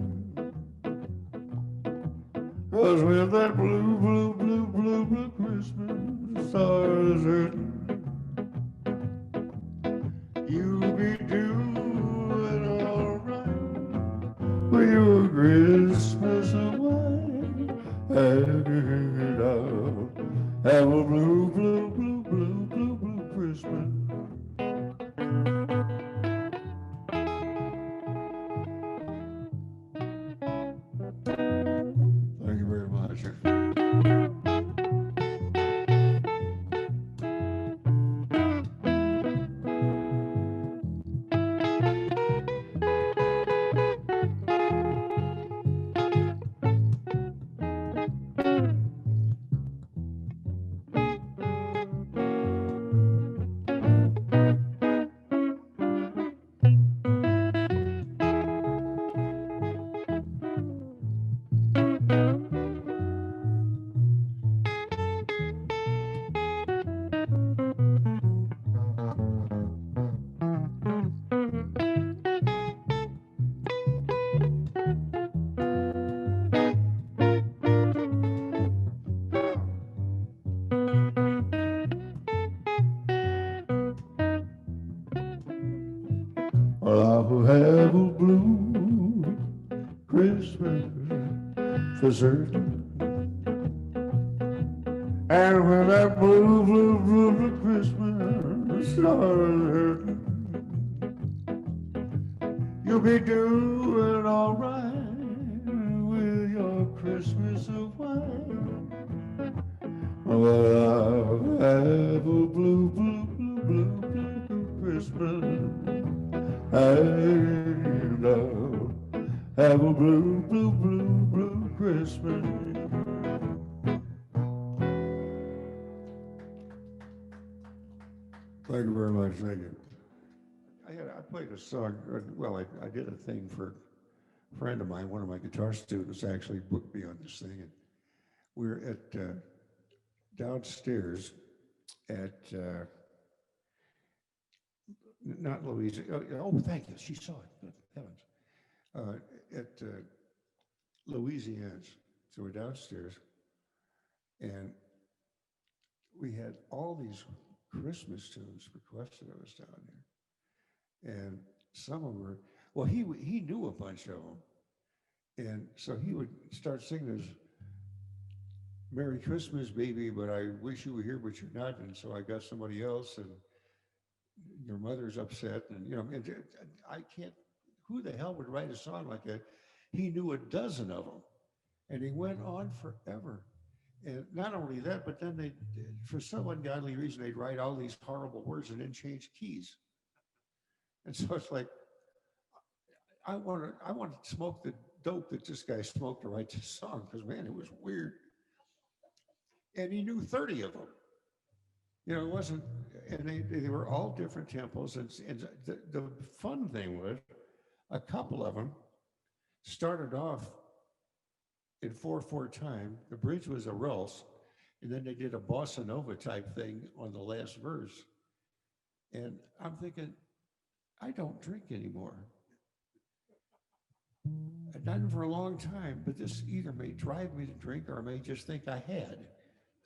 'Cause with that blue, blue, blue, blue, blue Christmas stars hurting, you'll be doing all right with your Christmas away. And I'll have a blue, blue, blue, blue, blue, blue Christmas. Thank you very much. Well, I will have a blue Christmas for certain. And when that blue, blue, blue, blue Christmas starts hurting, you'll be doing all right with your Christmas of white. Well, I'll have a blue, blue, blue, blue, blue, blue Christmas. And I'll have a blue, blue, blue, blue Christmas. Thank you very much. Thank you. I played a song. Well, I did a thing for a friend of mine. One of my guitar students actually booked me on this thing, and we were at downstairs at not Louise. Oh, thank you. She saw it. Good heavens. At Louisiana's. So we're downstairs, and we had all these Christmas tunes requested of us down there, and some of them were, well, he knew a bunch of them, and so he would start singing this "Merry Christmas, baby, but I wish you were here, but you're not, and so I got somebody else, and your mother's upset," and and I can't. Who the hell would write a song like that? He knew a dozen of them, and he went on forever. And not only that, but then they, for some ungodly reason, they'd write all these horrible words and then change keys. And so it's like, I want to smoke the dope that this guy smoked to write this song, because man, it was weird. And he knew 30 of them. It wasn't, and they were all different tempos. And the fun thing was, a couple of them started off in 4/4 time. The bridge was a Rels, and then they did a bossa nova type thing on the last verse. And I'm thinking, I don't drink anymore. I've done it for a long time, but this either may drive me to drink or I may just think I had.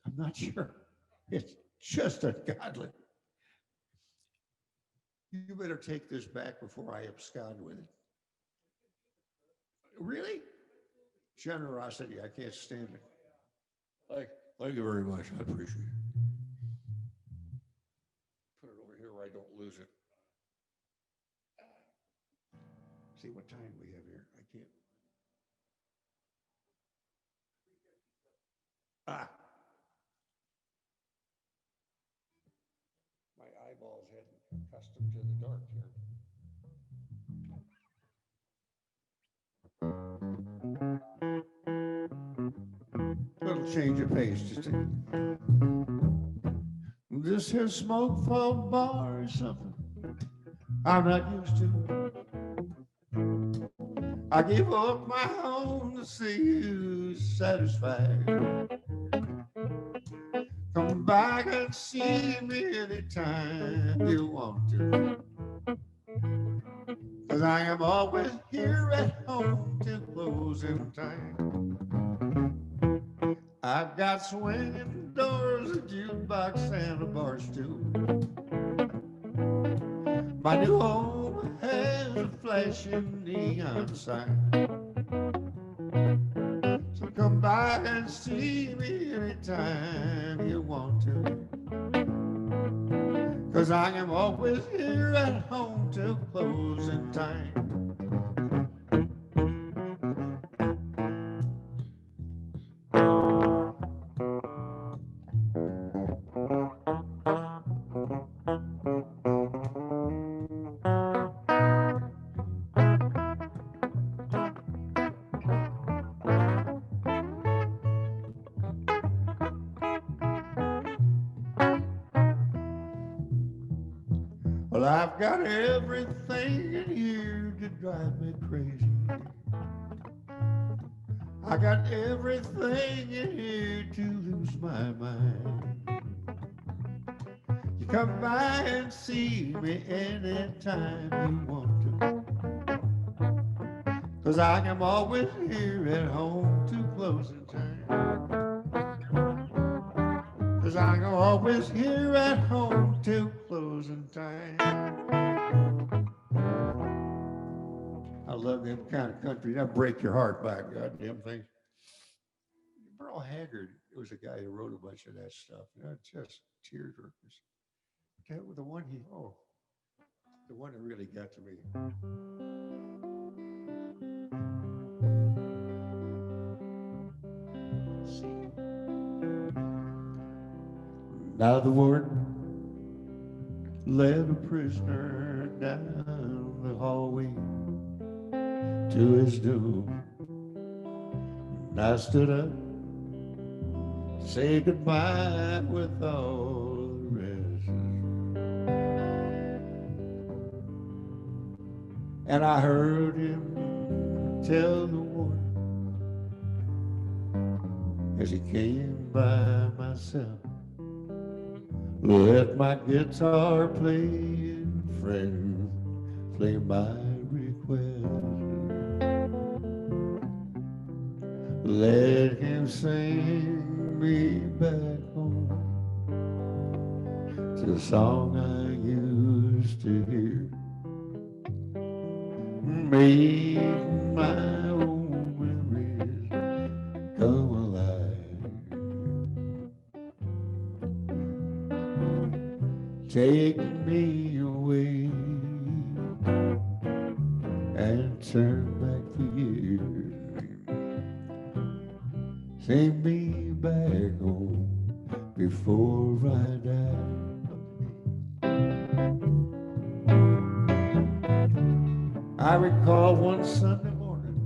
I'm not sure. It's just ungodly. You better take this back before I abscond with it. Really? Generosity, I can't stand it. Thank you very much. I appreciate it. Put it lose it. See what time we have here. I can't. Ah. My eyeballs hadn't accustomed to the dark here. Little change of pace. Just this here smoke from bar is something I'm not used to. I give up my home to see you satisfied. Come back and see me anytime you want to. 'Cause I am always here at home till closing time. I've got swinging doors, a jukebox, and a bar stool. My new home has a flashing neon sign. So come by and see me anytime you want to. 'Cause I am always here at home till closing time. Well, I've got everything in here to drive me crazy. I got everything in here to lose my mind. You come by and see me anytime you want to. 'Cause I am always here at home to closing time. 'Cause I am always here at home till closing time. I love them kind of country. That break your heart by goddamn things. Merle Haggard was a guy who wrote a bunch of that stuff. You know, just tearjerkers. That was the one the one that really got to me. Let's see. Now the warden led a prisoner down the hallway to his doom. And I stood up to say goodbye with all the rest. And I heard him tell the warden as he came by myself, let my guitar playing friend play my request. Let him sing me back home to the song I used to hear. Make my own memories come alive. Take me away and turn back the years. Take me back home before I die. I recall one Sunday morning,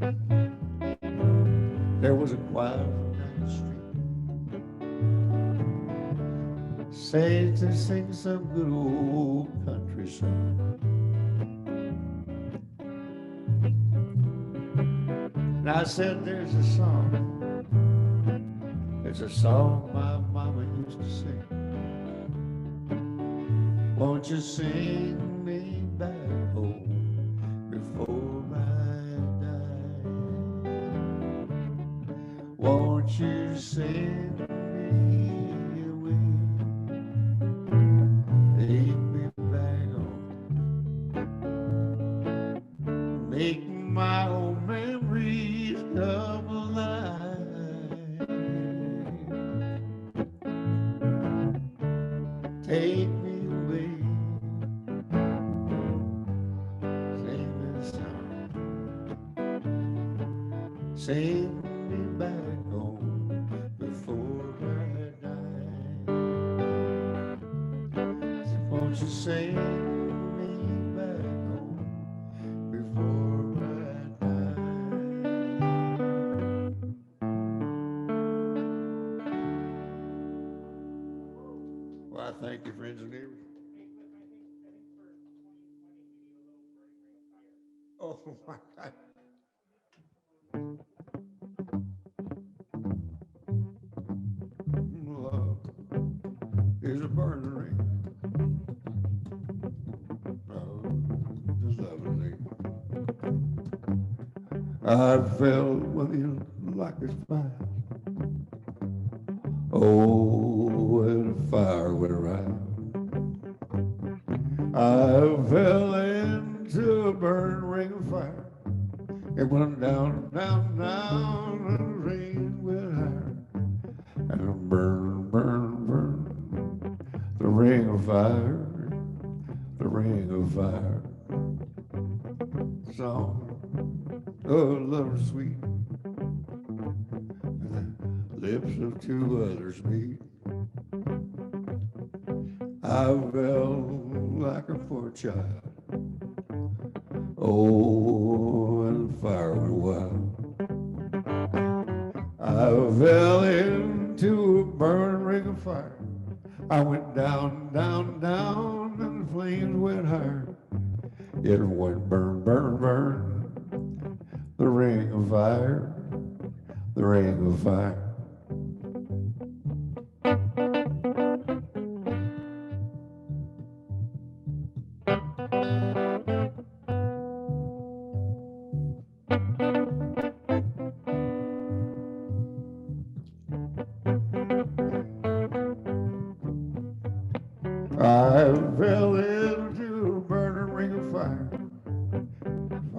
there was a choir from down the street saying to sing some good old country song. And I said, there's a song. It's a song my mama used to sing. Won't you sing me back home before I die? Won't you sing me away? Take me back home. Make my old memories come alive. Take me away send me back home before I die. Won't you send me back home before I die? Well, I thank you, friends and neighbors. Oh my God. Love is a burning ring. Love is lovely. I fell with you like a fire. Oh, and the fire went around. I fell into a burning ring of fire. It went down, down, down, and the rain went higher. And it burn, burn, burn. The ring of fire, the ring of fire. Song, oh, love sweet. The lips of two others meet. I felt like a poor child. Oh, and the fire went wild. I fell into a burning ring of fire. I went down, down, down, and the flames went higher. It went burn, burn, burn. The ring of fire, the ring of fire. I fell into a burning ring of fire.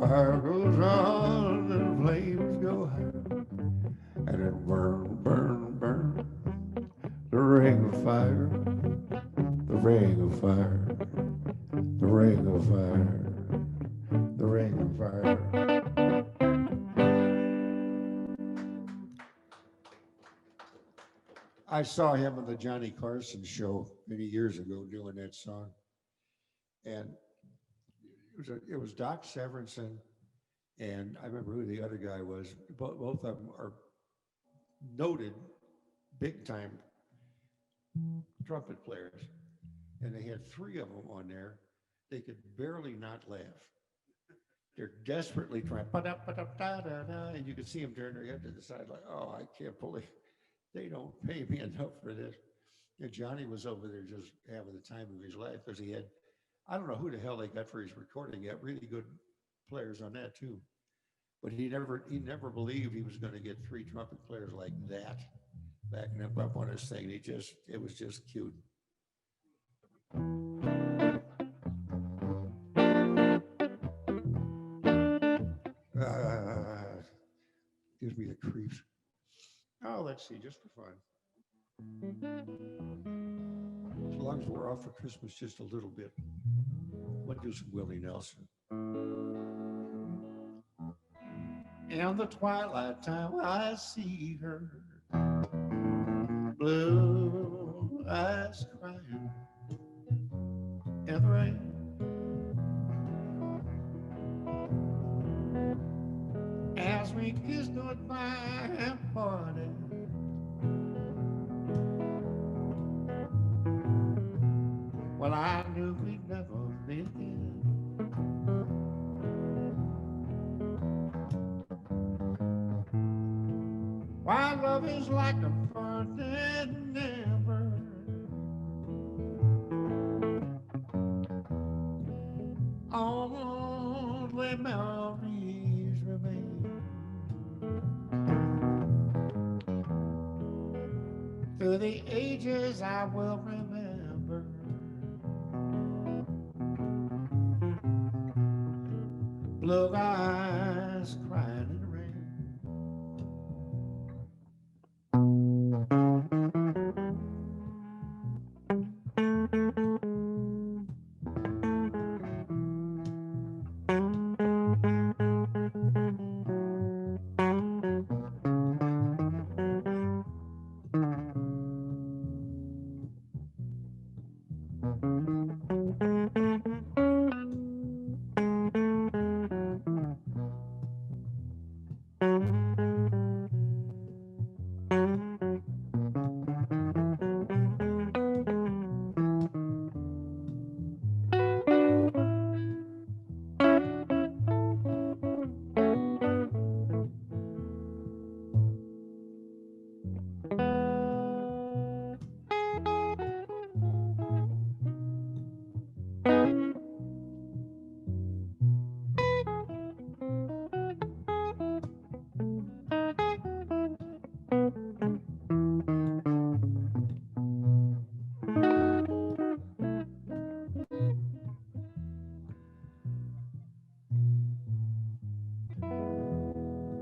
Fire goes on and the flames go higher. And it burn, burn, burn. The ring of fire, the ring of fire, the ring of fire, the ring of fire. I saw him on the Johnny Carson show many years ago doing that song. And it was Doc Severinsen, and I remember who the other guy was. Both of them are noted big time trumpet players. And they had three of them on there. They could barely not laugh. They're desperately trying, and you could see them turn their head to the side like, oh, I can't believe they don't pay me enough for this. And Johnny was over there just having the time of his life because he had, I don't know who the hell they got for his recording. He had really good players on that too. But he never believed he was going to get three trumpet players like that backing him up on his thing. It was just cute. Gives me the creeps. Oh, let's see, just for fun. As long as we're off for Christmas just a little bit. Let's do some Willie Nelson. In the twilight time I see her, blue eyes crying in the rain. As we kiss goodbye and parted, well, I knew we'd never meet again. Why love is like a burning ember, only memories remain. Through the ages I will remember blue eyes crying in the rain.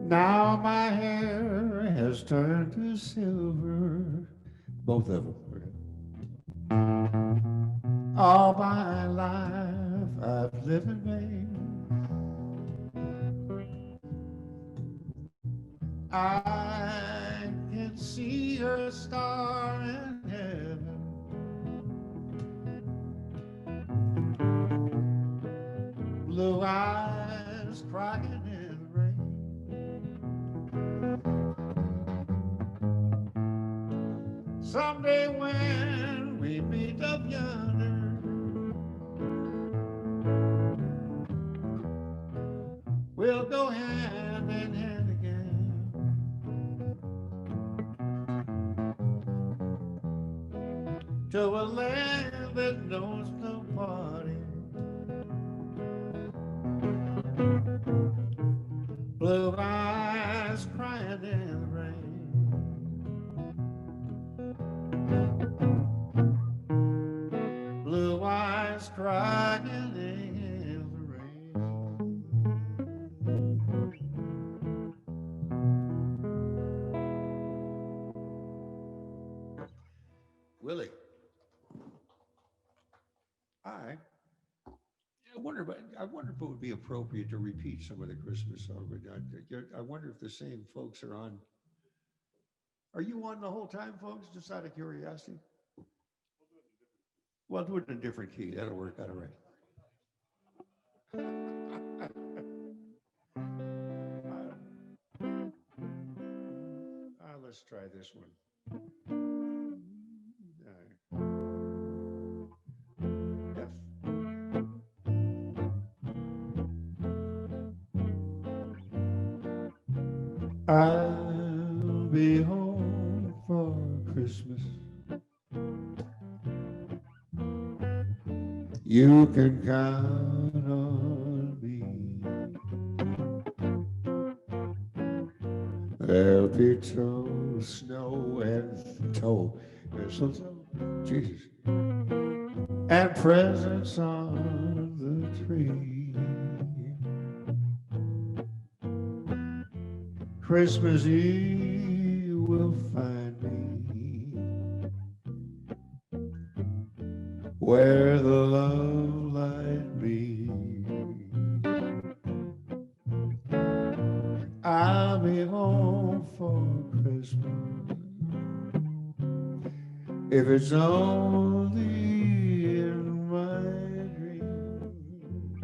Now my hair has turned to silver, both of them. All my life I've lived in vain. I can see a star in heaven. Blue eyes crying in the rain. Someday when we meet up yonder, we'll go hand in hand again to a land that knows no parting. Blue eyes crying in the rain. Blue eyes crying in the rain. Willie, I wonder if it would be appropriate to repeat some of the Christmas songs. I wonder if the same folks are on. Are you on the whole time, folks? Just out of curiosity. Well, do it in a different key. That'll work out all right. Let's try this one. F. I'll be home for Christmas. You can count on me. There'll be snow and mistletoe, Jesus, and presents on the tree. Christmas Eve will find me where the love light beams. I'll be home for Christmas if it's only in my dreams.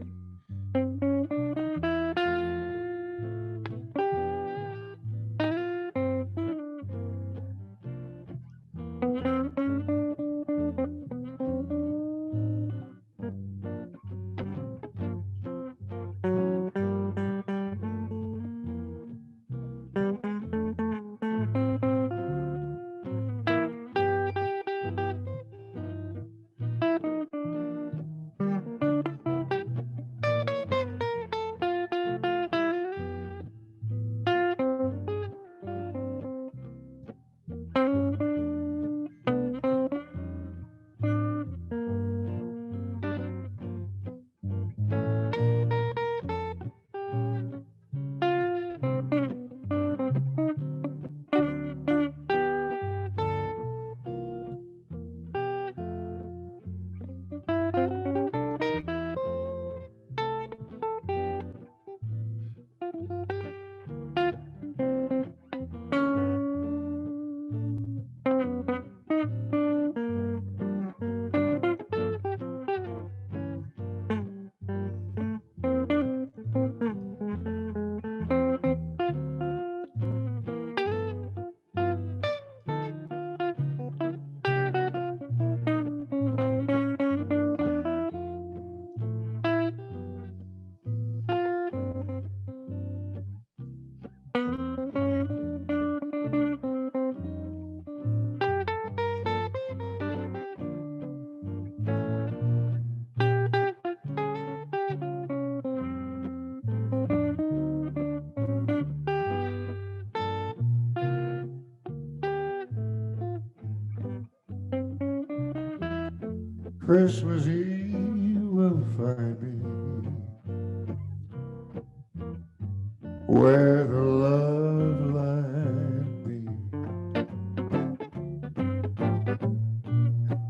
Christmas Eve will find me where the love light be.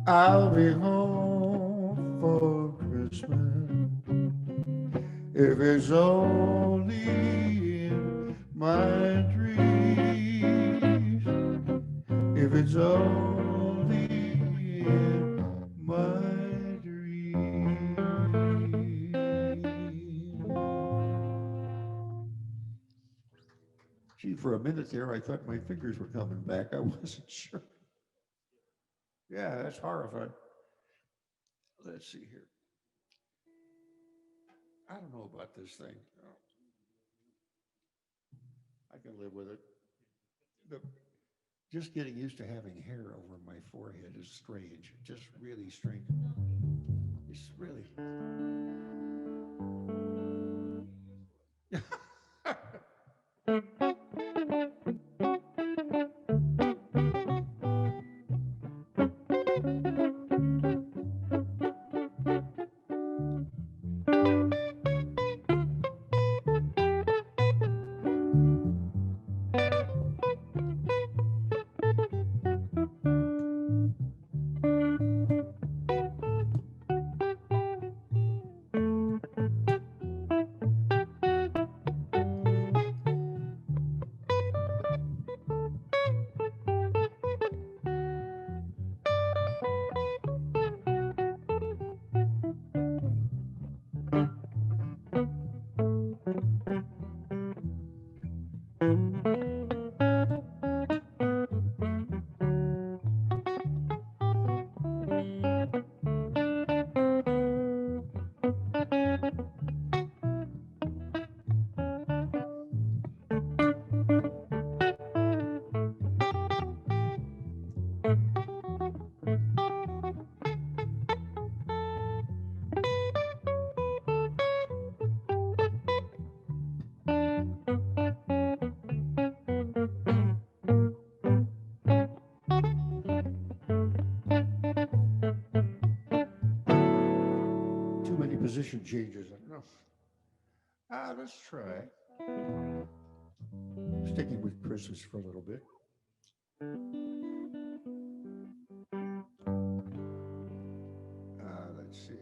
I'll be home for Christmas if it's only in my dreams, if it's only in my dreams. Gee, for a minute there, I thought my fingers were coming back. I wasn't sure. Yeah, that's horrifying. Let's see here. I don't know about this thing. I can live with it. The, just getting used to having hair over my forehead is strange. Just really strange. It's really. Too many position changes. I don't know. Let's try. Sticking with Christmas for a little bit. Let's see.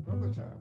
From the top.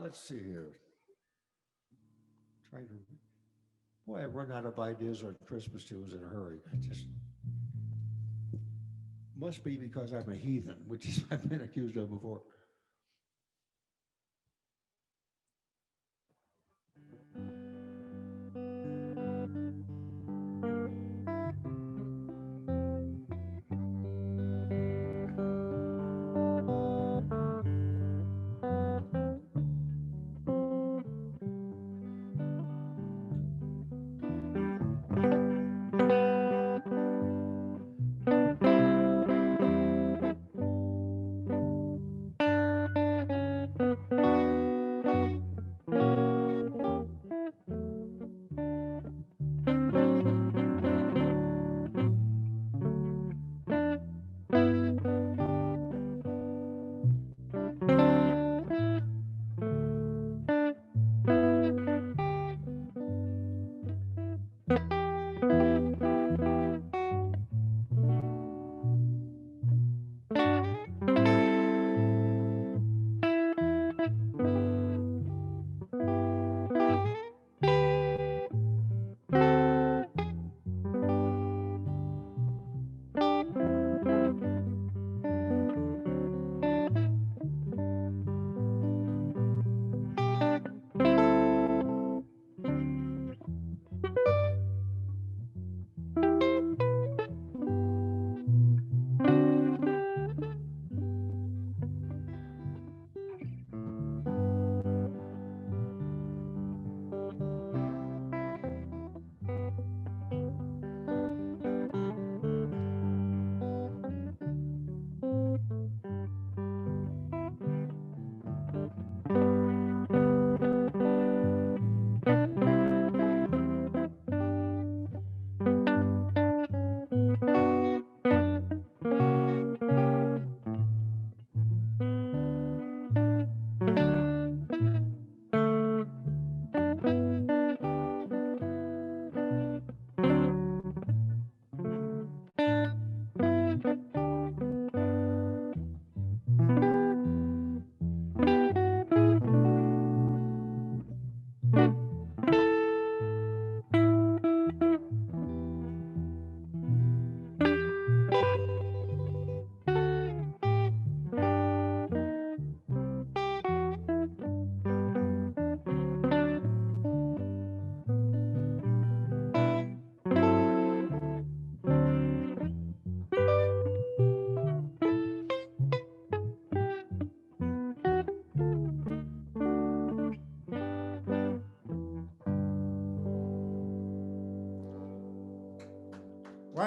Let's see here. Trying to. Boy, I run out of ideas on Christmas tunes in a hurry. I just must be because I'm a heathen, which is I've been accused of before.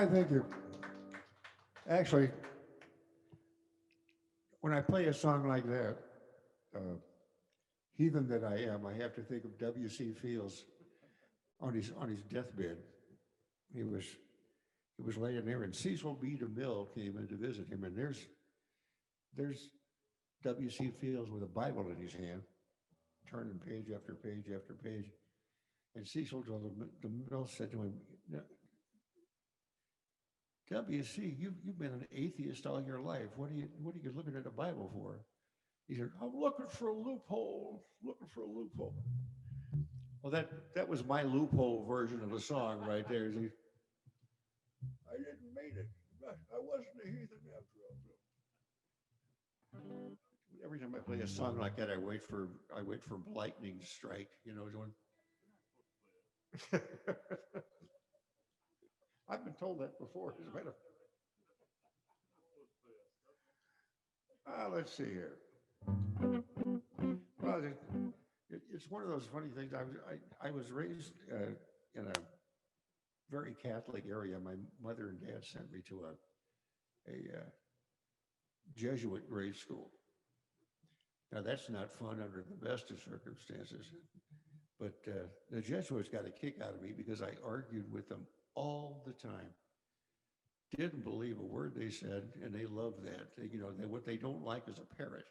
I think you're actually, when I play a song like that, heathen that I am, I have to think of W.C. Fields on his deathbed. He was laying there, and Cecil B. DeMille came in to visit him, and there's W.C. Fields with a Bible in his hand, turning page after page after page. And Cecil DeMille said to him, W.C., you've been an atheist all your life. What are you looking at a Bible for? He said, I'm looking for a loophole, looking for a loophole. Well, that was my loophole version of the song right there. I didn't mean it. I wasn't a heathen after all. Every time I play a song like that, I wait for lightning to strike, I've been told that before. As a matter of let's see here. Well, it's one of those funny things. I was raised in a very Catholic area. My mother and dad sent me to a Jesuit grade school. Now that's not fun under the best of circumstances, but the Jesuits got a kick out of me because I argued with them all the time. Didn't believe a word they said, and they loved that. What they don't like is a parrot.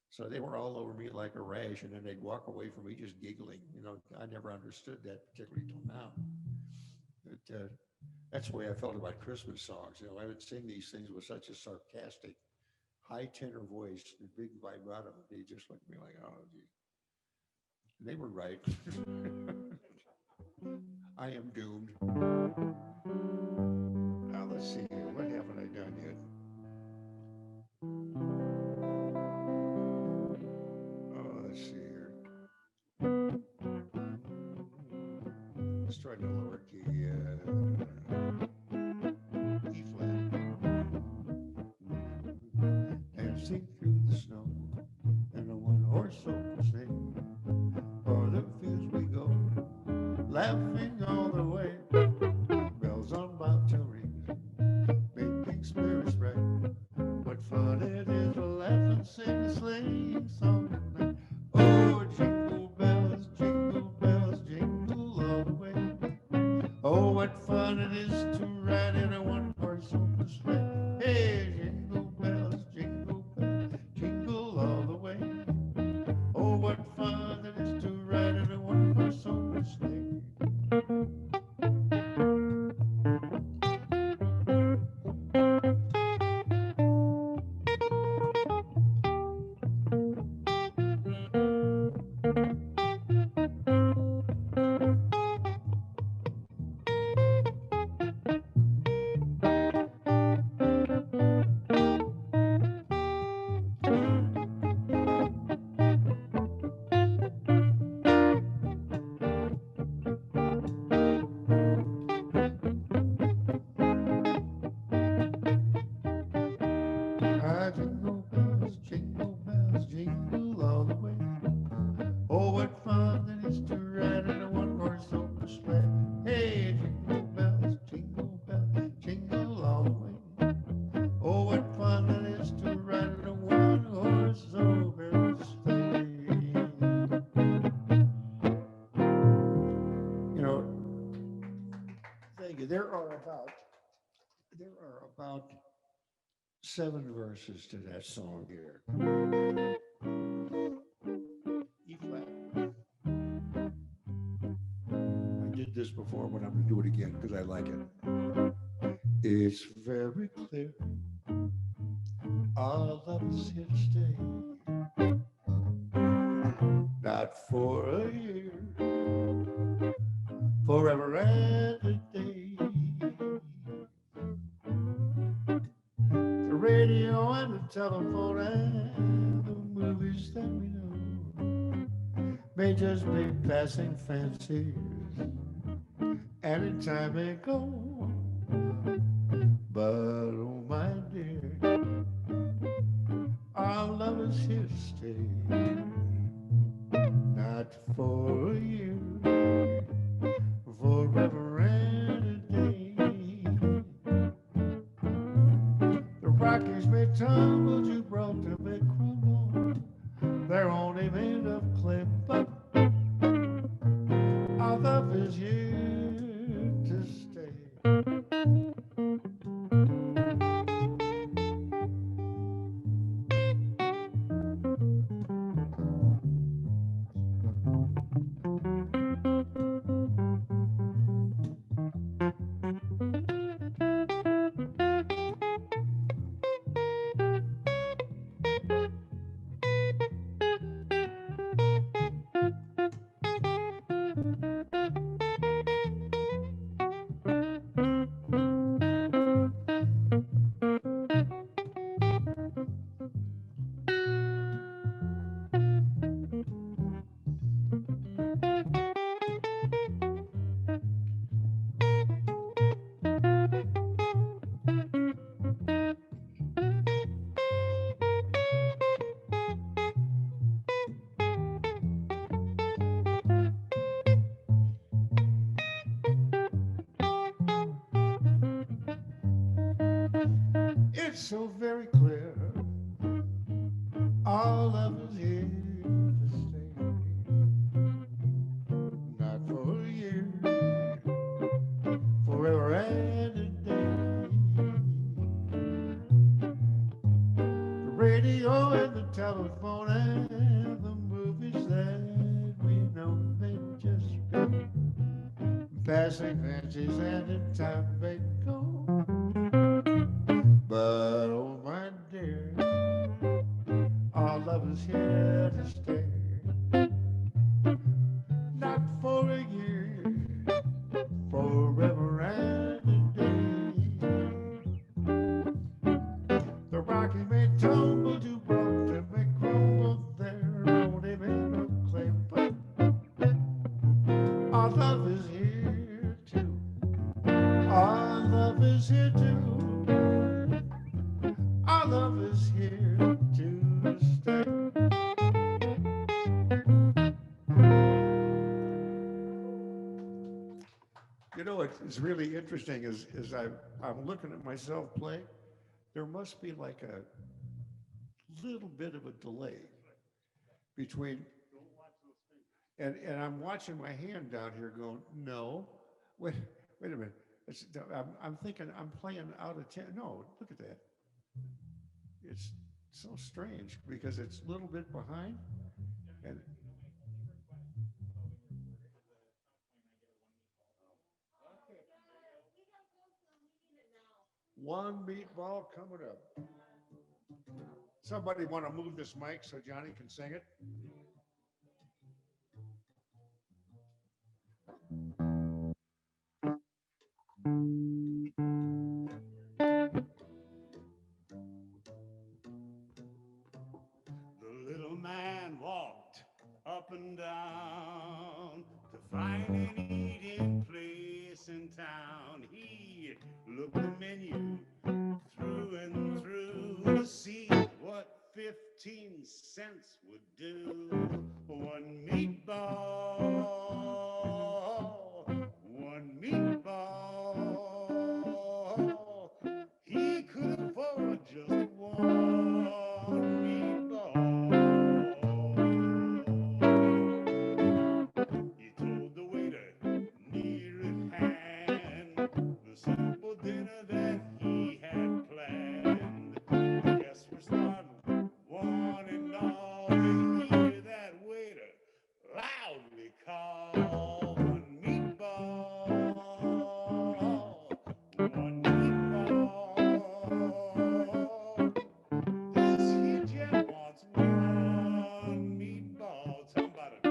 So they were all over me like a rash, and then they'd walk away from me just giggling. I never understood that particularly till now. But that's the way I felt about Christmas songs. I would sing these things with such a sarcastic, high tenor voice, and big vibrato. They just looked at me like, oh, geez. They were right. I am doomed. Now let's see here. What haven't I done yet? Oh, let's see here. Let's try the lower key. E flat. Dancing through the snow in a one-horse open sleigh. O'er the fields we go, laughing all the way. Bells on about to ring, making spirits bright. What fun it is to laugh and sing a sleighing song tonight. Oh, jingle bells, jingle all the way. Oh, what fun it is to ride in a one-horse open sleigh. Hey, jingle bells, jingle all the way. Oh, what fun it is to ride in a one-horse open sleigh. Jingle bells, jingle all the way. Oh, what fun it is to ride in a one-horse open sleigh. Hey, jingle bells, jingle all the way. Oh, what fun it is to ride in a one-horse open sleigh. Thank you. There are about 7 verses to that song here. E flat. I did this before, but I'm going to do it again because I like it. It's very clear our love is here to stay. Not for a year, forever and a day. The radio and the telephone and the movies that we know may just be passing fancies, and in time may go. But oh my dear, our love is here to stay. Not for a year, forever and a day. It's so very clear. Our love is here to stay. Not for a year, forever and a day. The radio and the telephone and the movies that we know, they just passing fancies and in time they go. But oh my dear, our love is here to stay. Not for a year, forever and a day. The rocky may tumble to Brockton, may crumble there, only made of clay, but our love is here too. Our love is here too. Our love is here to stay. You know, it's really interesting as I'm looking at myself play, there must be like a little bit of a delay between, and I'm watching my hand down here going, no, wait a minute. I'm thinking I'm playing out of 10. No, look at that. It's so strange because it's a little bit behind. And one meatball coming up. Somebody want to move this mic so Johnny can sing it? The little man walked up and down to find an eating place in town. He looked the menu through and through to see what 15 cents would do. One meatball, one meatball. He could afford just one meatball. He told the waiter near at hand the simple dinner that he had planned. The guests responded one and all to hear that waiter loudly call one meatball, one meatball. This here Jeff wants one meatball. Tell him about it.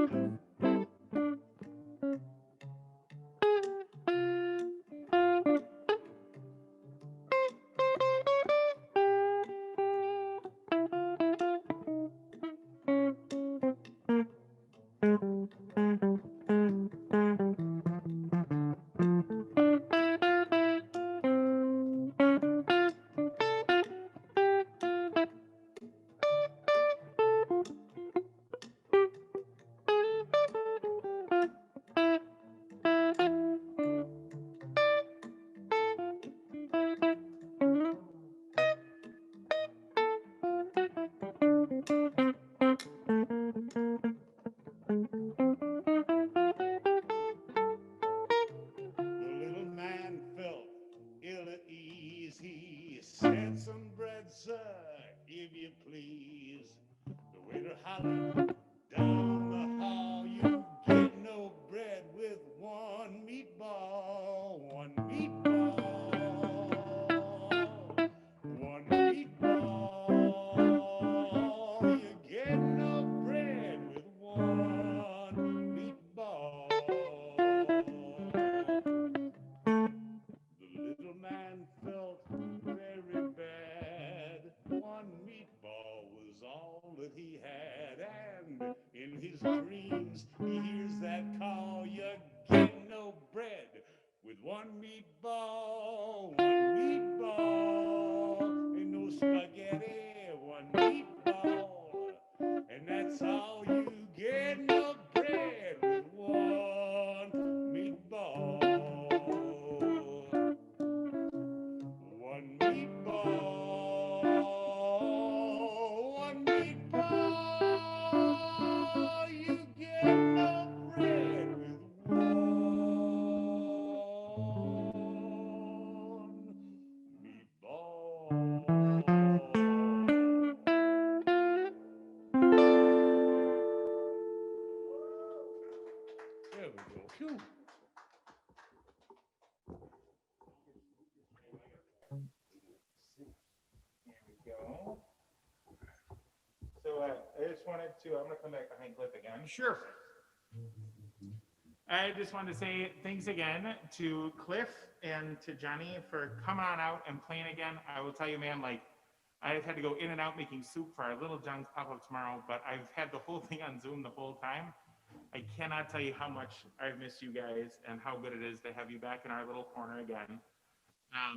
The little man felt ill at ease. He said, "Some bread, sir, if you please." The waiter hollered down the hall, "You get no bread with one meatball, one meatball, one meatball. You get no bread with one meatball." The little man felt very bad. One meatball was all that he had, and in his dreams he hears that call, "You get no bread with one meatball, one meatball, and no spaghetti, one meatball, and that's all you get, no bread with one meatball." One meatball, There we go. Phew. There we go. So I just wanted to, I'm gonna come back behind Cliff again. Sure. I just wanted to say thanks again to Cliff and to Johnny for coming on out and playing again. I will tell you, man, like, I've had to go in and out making soup for our Little John's pop-up tomorrow, but I've had the whole thing on Zoom the whole time. I cannot tell you how much I've missed you guys and how good it is to have you back in our little corner again. I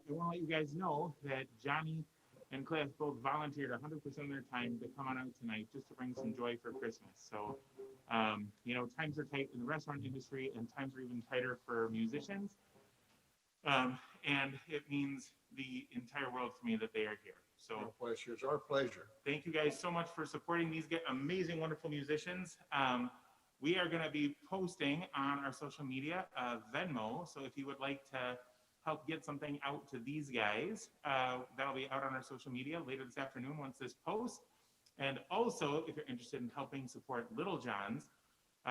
want to let you guys know that Johnny and Cliff both volunteered 100% of their time to come on out tonight just to bring some joy for Christmas. So, you know, times are tight in the restaurant industry and times are even tighter for musicians. And it means the entire world to me that they are here. So Our pleasure. It's our pleasure. thank you guys so much for supporting these amazing, wonderful musicians. We are going to be posting on our social media Venmo. So if you would like to help get something out to these guys, that'll be out on our social media later this afternoon once this posts. And also, if you're interested in helping support Little John's,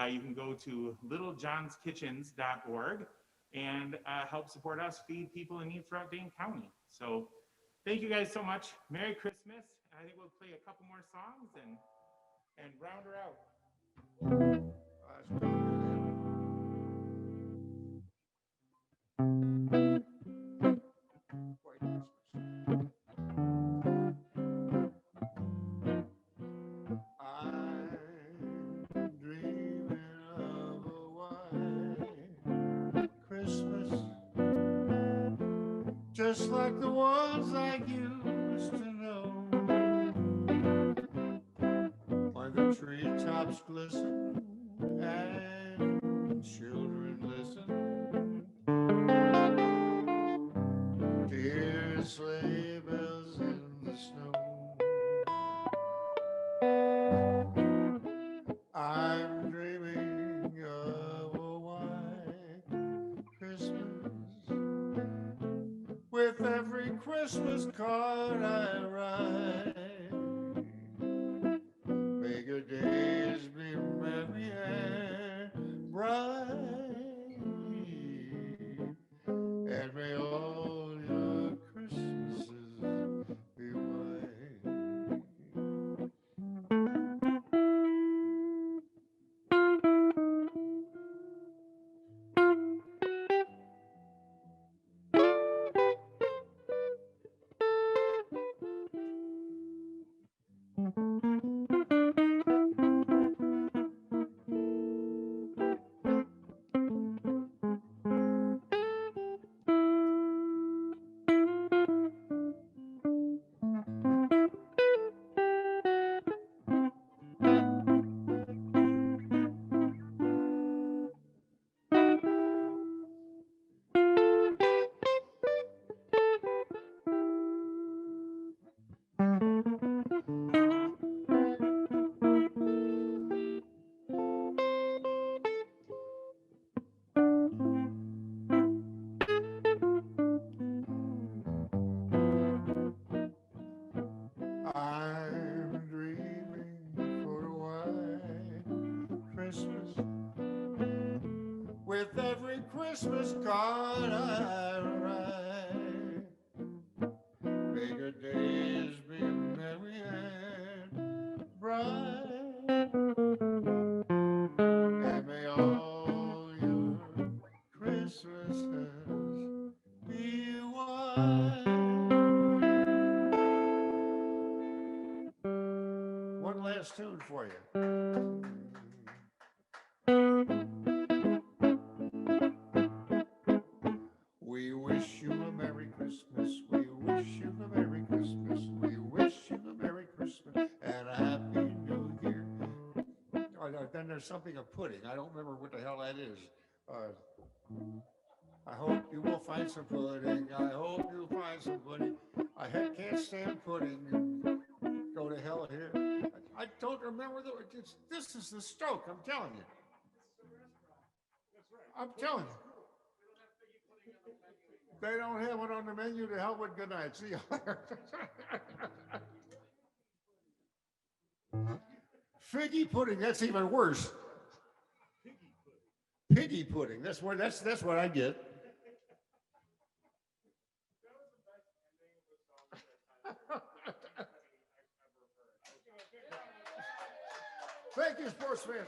you can go to littlejohnskitchens.org and help support us feed people in need throughout Dane County. So thank you guys so much. Merry Christmas. I think we'll play a couple more songs and round her out. White Christmas. I'm dreaming of a white Christmas, just like the ones I used to know, when the treetops glisten and children listen to hear sleigh bells in the snow. I'm dreaming of a white Christmas, with every Christmas card I write. May your days be merry and bright, and may all your Christmases be white. I'm dreaming for a white Christmas, with every Christmas card I write. May your days be merry and bright, and may all your Christmases be white. One last tune for you. We wish you a Merry Christmas. We wish you a Merry Christmas. We wish you a Merry Christmas and a Happy New Year. Oh, no, then there's something of pudding. I don't remember what the hell that is. I hope you will find some pudding. I hope you'll find some pudding. I can't stand pudding. Go to hell here. I don't remember this is the Stoke. I'm telling you. I'm telling you. They don't have it on the menu. To hell with good night. See you later. Figgy pudding. That's even worse. piggy pudding. That's what I get. Thank you, sportsman.